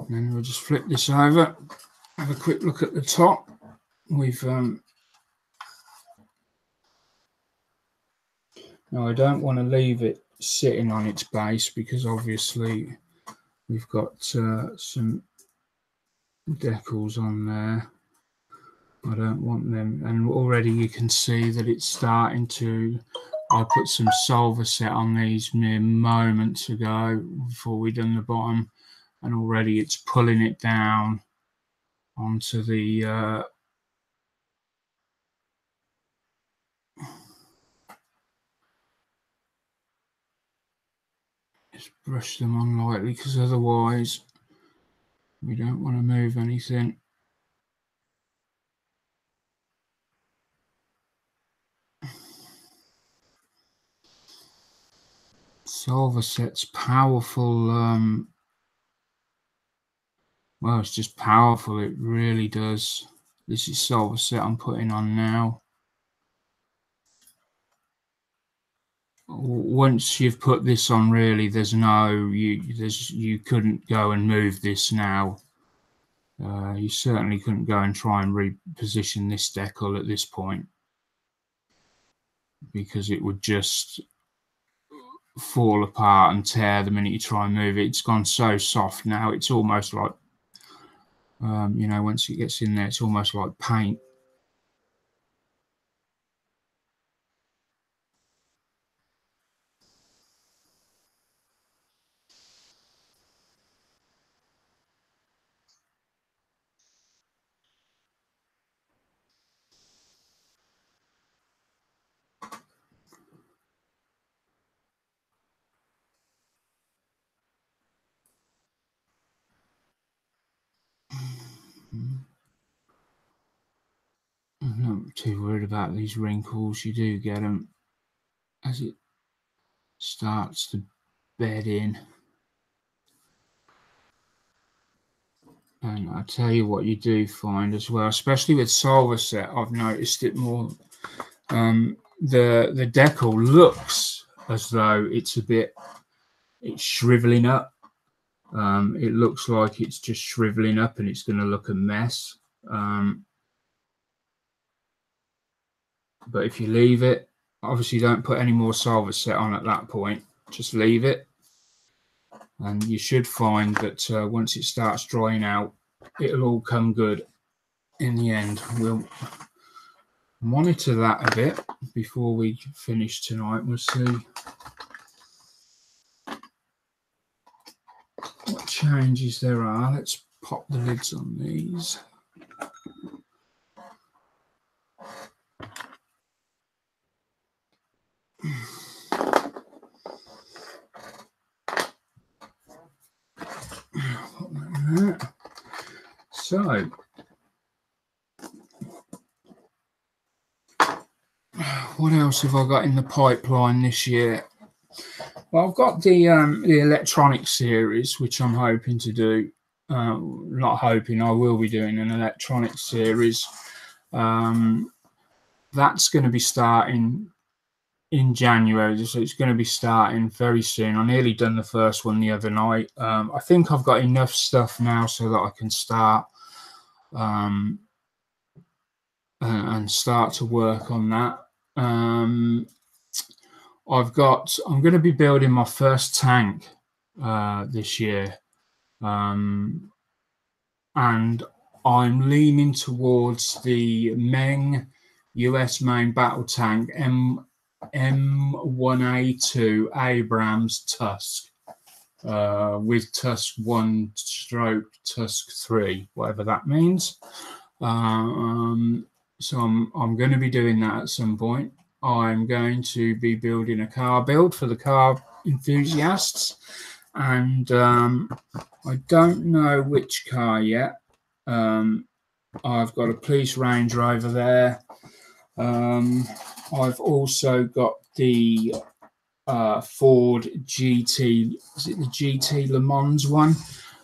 [SPEAKER 1] And then we'll just flip this over, have a quick look at the top. We've now I don't want to leave it sitting on its base because obviously we've got some decals on there. I don't want them, and already you can see that it's starting to. I put some solver set on these mere moments ago before we done the bottom, and already it's pulling it down onto the just brush them on lightly because otherwise we don't want to move anything. Solver set's powerful. Well, it's just powerful. It really does. This is solver set I'm putting on now. Once you've put this on, really, there's no you couldn't go and move this now. You certainly couldn't go and try and reposition this decal at this point because it would just fall apart and tear the minute you try and move it. It's gone so soft now. It's almost like you know, once it gets in there, it's almost like paint. I'm not too worried about these wrinkles. You do get them as it starts to bed in. And I tell you what you do find as well, especially with solver set, I've noticed it more. The decal looks as though it's shriveling up. It looks like it's just shriveling up and it's going to look a mess. But if you leave it, obviously don't put any more solver set on at that point. Just leave it. And you should find that once it starts drying out, it'll all come good in the end. We'll monitor that a bit before we finish tonight. We'll see what changes there are. Let's pop the lids on these. So, what else have I got in the pipeline this year? Well, I've got the electronic series, which I'm hoping to do. Not hoping, I will be doing an electronic series. That's going to be starting in January, so it's going to be starting very soon. I nearly done the first one the other night. I think I've got enough stuff now so that I can start and start to work on that. I'm going to be building my first tank this year, and I'm leaning towards the US main battle tank M1A2 Abrams Tusk with Tusk 1 stroke Tusk 3, whatever that means. So I'm going to be doing that at some point. I'm going to be building a car build for the car enthusiasts, and I don't know which car yet. I've got a police Range Rover there. I've also got the Ford GT, is it the GT Le Mans one,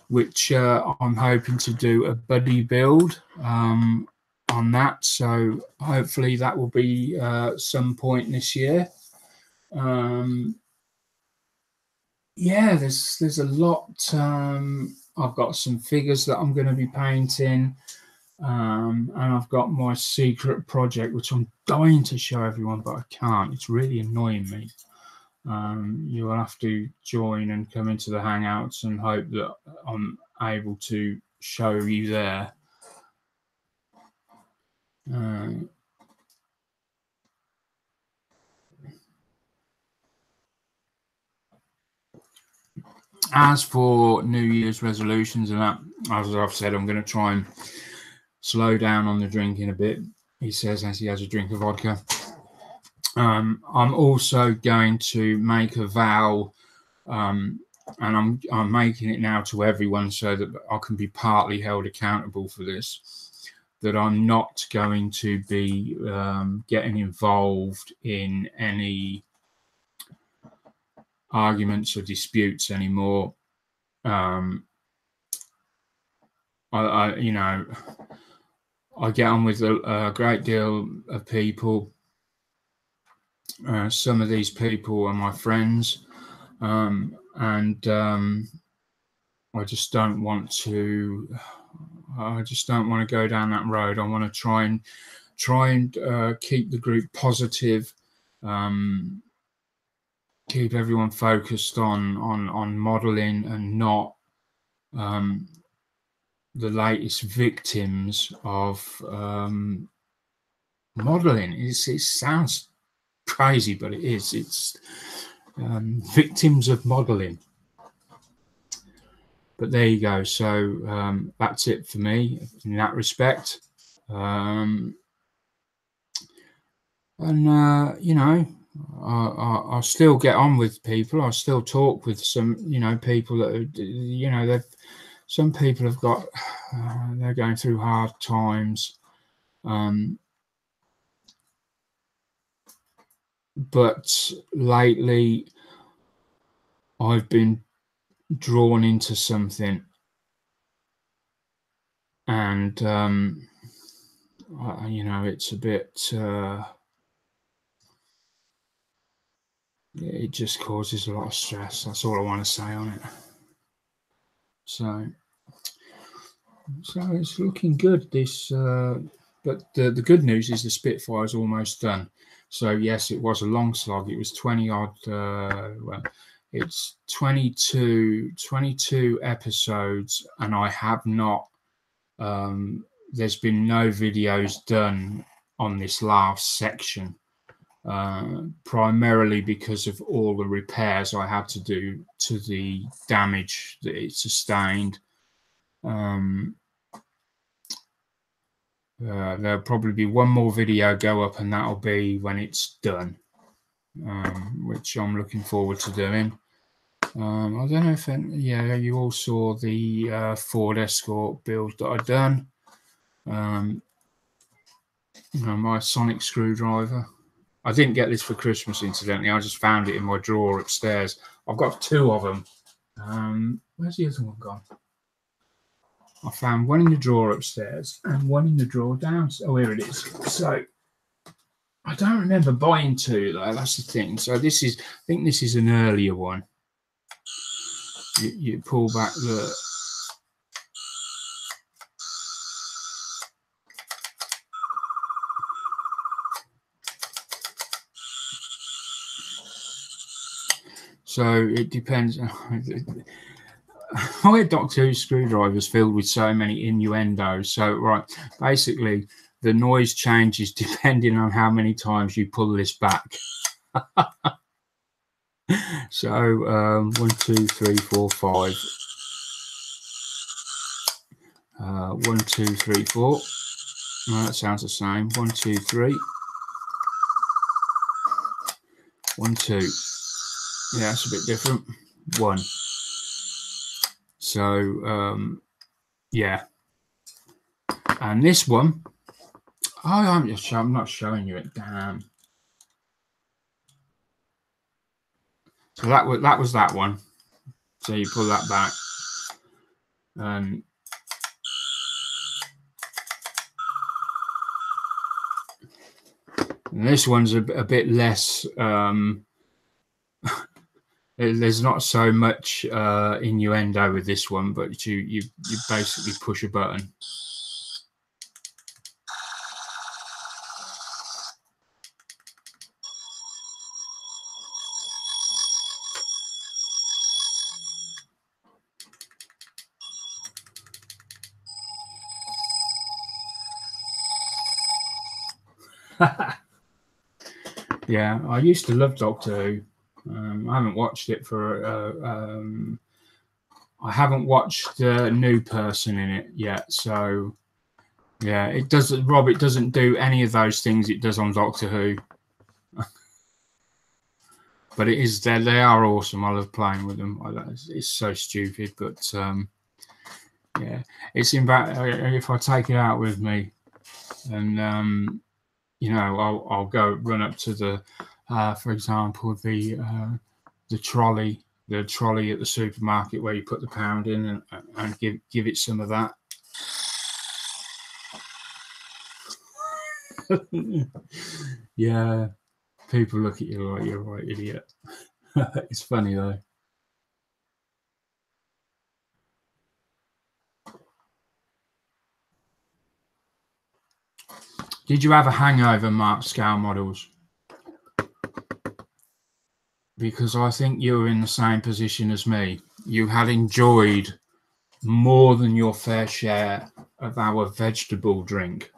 [SPEAKER 1] which I'm hoping to do a buddy build on that. So hopefully that will be some point this year. Yeah, there's a lot. I've got some figures that I'm going to be painting. And I've got my secret project, which I'm dying to show everyone, but I can't. It's really annoying me. You will have to join and come into the Hangouts and hope that I'm able to show you there. As for New Year's resolutions and that, as I've said, I'm going to try and slow down on the drinking a bit, he says, as he has a drink of vodka. I'm also going to make a vow, and I'm making it now to everyone so that I can be partly held accountable for this, that I'm not going to be getting involved in any arguments or disputes anymore. I get on with a great deal of people. Some of these people are my friends, and I just don't want to. I just don't want to go down that road. I want to try and keep the group positive, keep everyone focused on modeling and not the latest victims of modeling. It sounds crazy, but it is. It's victims of modeling. But there you go. So that's it for me in that respect. I'll still get on with people. I'll still talk with some, people that some people have got, they're going through hard times. But lately I've been drawn into something, and it's a bit it just causes a lot of stress. That's all I want to say on it. So it's looking good, this but the good news is the Spitfire is almost done. So yes, it was a long slog. It was 20 odd it's 22 episodes, and I have not there's been no videos done on this last section, primarily because of all the repairs I had to do to the damage that it sustained. There'll probably be one more video go up, and that'll be when it's done, which I'm looking forward to doing. I don't know if you all saw the Ford Escort build that I've done. My sonic screwdriver. I didn't get this for Christmas, incidentally. I just found it in my drawer upstairs. I've got two of them. Where's the other one gone? I found one in the drawer upstairs and one in the drawer downstairs. Oh, here it is. So I don't remember buying two, though. That's the thing. So this is, I think this is an earlier one. You pull back the... So it depends. I had Doctor Who screwdrivers filled with so many innuendos. So, right, basically, the noise changes depending on how many times you pull this back. So, 1, 2, 3, 4, 5. 1, 2, 3, 4. That sounds the same. 1, 2, 3. 1, 2. Yeah, that's a bit different. 1. So, yeah. And this one, I'm not showing you it. Damn. So that was that one. So you pull that back, and this one's a bit less. There's not so much innuendo with this one, but you basically push a button. Yeah, I used to love Doctor Who. I haven't watched it for. I haven't watched the new person in it yet, so yeah, it doesn't. Rob, it doesn't do any of those things it does on Doctor Who. But it is there. They are awesome. I love playing with them. It's so stupid, but yeah, it's in fact if I take it out with me, and you know, I'll go run up to the, for example, the trolley at the supermarket where you put the pound in, and give it some of that. Yeah, people look at you like you're a right idiot. It's funny though. Did you have a hangover, Mark Scale Models? Because I think you were in the same position as me. You had enjoyed more than your fair share of our vegetable drink.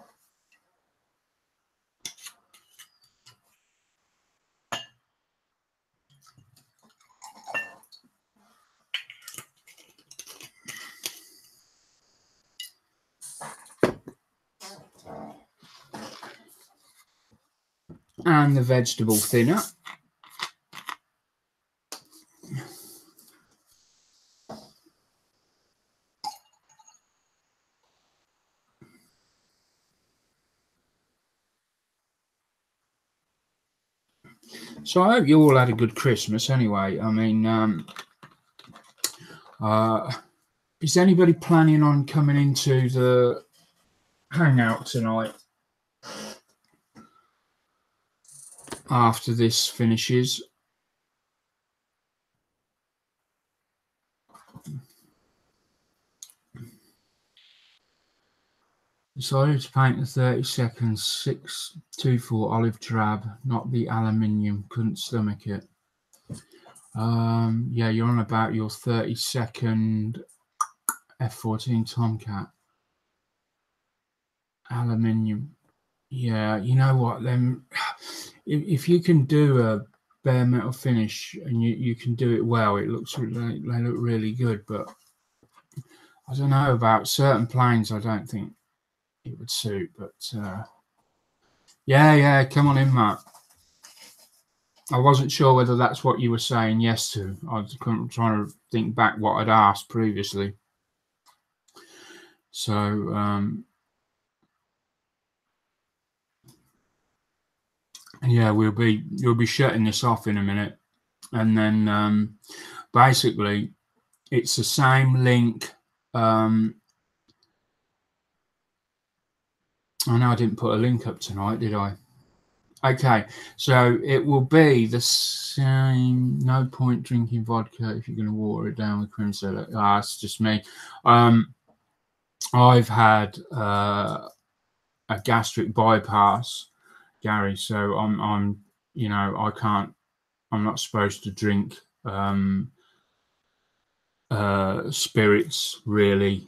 [SPEAKER 1] And the vegetable thinner. So I hope you all had a good Christmas anyway. I mean, is anybody planning on coming into the hangout tonight after this finishes? Decided to paint the 30 seconds 624 olive drab, not the aluminium. Couldn't stomach it. Yeah, you're on about your 30-second F14 Tomcat. aluminium. Yeah, you know what? Then, if you can do a bare metal finish and you can do it well, it looks they look really good. But I don't know about certain planes. I don't think it would suit. But yeah, come on in, Matt. I wasn't sure whether that's what you were saying yes to. I was trying to think back what I'd asked previously. So yeah, you'll be shutting this off in a minute, and then basically it's the same link. I know I didn't put a link up tonight, did I? Okay, so it will be the same. No point drinking vodka if you're going to water it down with cream soda. Ah, it's just me. I've had a gastric bypass, Gary. So I'm, you know, I can't. I'm not supposed to drink spirits, really.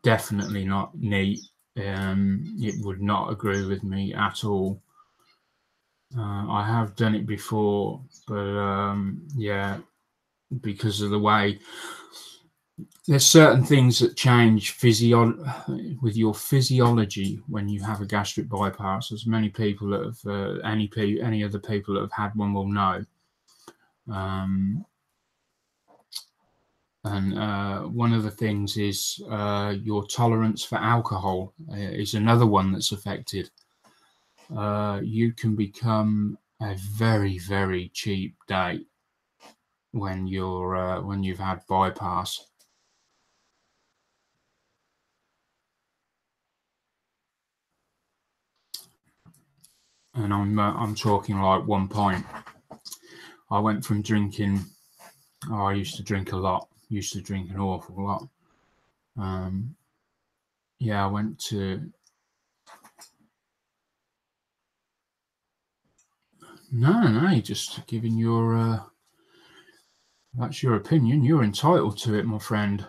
[SPEAKER 1] Definitely not neat. It would not agree with me at all. I have done it before, but yeah, because of the way there's certain things that change with your physiology when you have a gastric bypass. As many people that have any other people that have had one will know. And one of the things is your tolerance for alcohol is another one that's affected. You can become a very, very cheap date when you've had bypass. And I'm talking like 1 pint. I went from drinking. Oh, I used to drink a lot. Used to drink an awful lot. Yeah, I went to. No, you're just giving your. That's your opinion. You're entitled to it, my friend.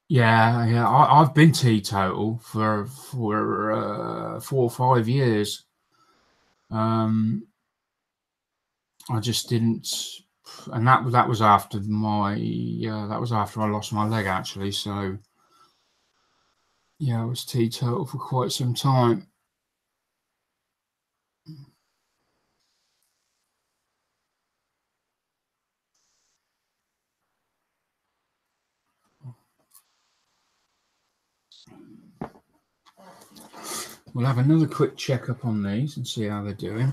[SPEAKER 1] Yeah. I've been teetotal for 4 or 5 years. I just didn't, and that was after I lost my leg, actually. So yeah, I was teetotal for quite some time. We'll have another quick checkup on these and see how they're doing.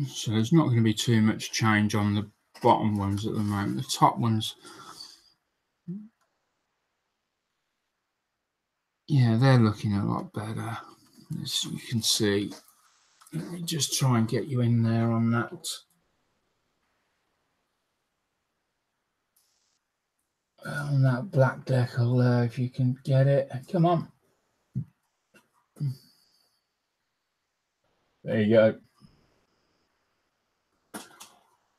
[SPEAKER 1] So there's not going to be too much change on the bottom ones at the moment. The top ones, yeah, they're looking a lot better, as you can see. Let me just try and get you in there on that. On that black decal there, if you can get it. Come on. There you go.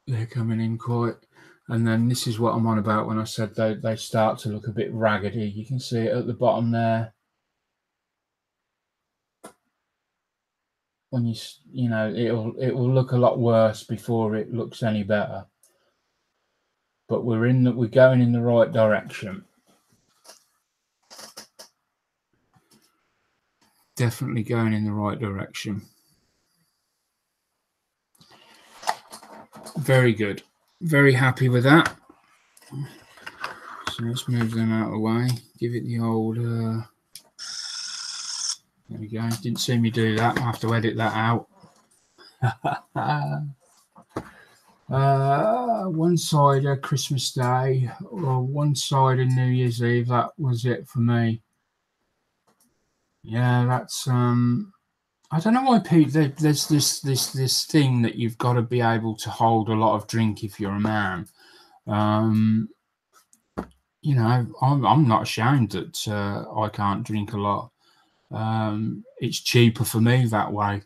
[SPEAKER 1] They're coming in quite. And then this is what I'm on about when I said they start to look a bit raggedy. You can see it at the bottom there. When you know, it will look a lot worse before it looks any better. But we're going in the right direction. Definitely going in the right direction. Very good. Very happy with that. So let's move them out of the way. Give it the old. There we go. Didn't see me do that. I'll have to edit that out. One side Christmas Day or one side of New Year's Eve. That was it for me. Yeah, that's I don't know why people. There's this thing that you've got to be able to hold a lot of drink if you're a man. You know, I'm not ashamed that I can't drink a lot. It's cheaper for me that way.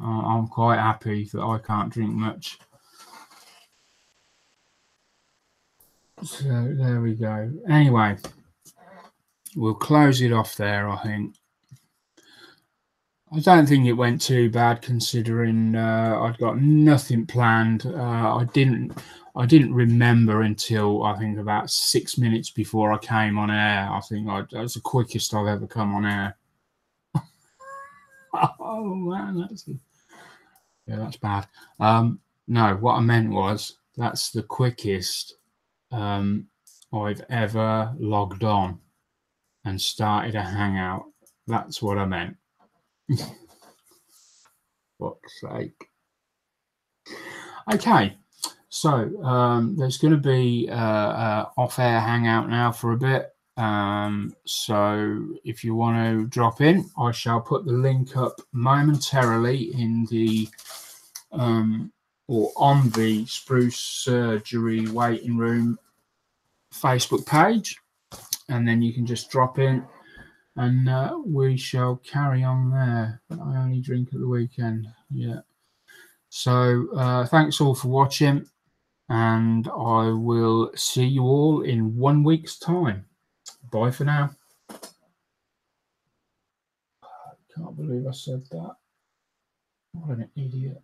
[SPEAKER 1] I'm quite happy that I can't drink much. So there we go. Anyway, we'll close it off there, I think. I don't think it went too bad considering I'd got nothing planned. I didn't remember until I think about 6 minutes before I came on air. I think that was the quickest I've ever come on air. Oh man, that's bad. No, what I meant was that's the quickest I've ever logged on and started a hangout. That's what I meant. Fuck's sake. Okay, so there's going to be off-air hangout now for a bit. So if you want to drop in, I shall put the link up momentarily in the or on the SprueSurgery Waiting Room Facebook page, and then you can just drop in and we shall carry on there. I only drink at the weekend. Yeah. So thanks all for watching, and I will see you all in 1 week's time. Bye for now. Can't believe I said that. What an idiot.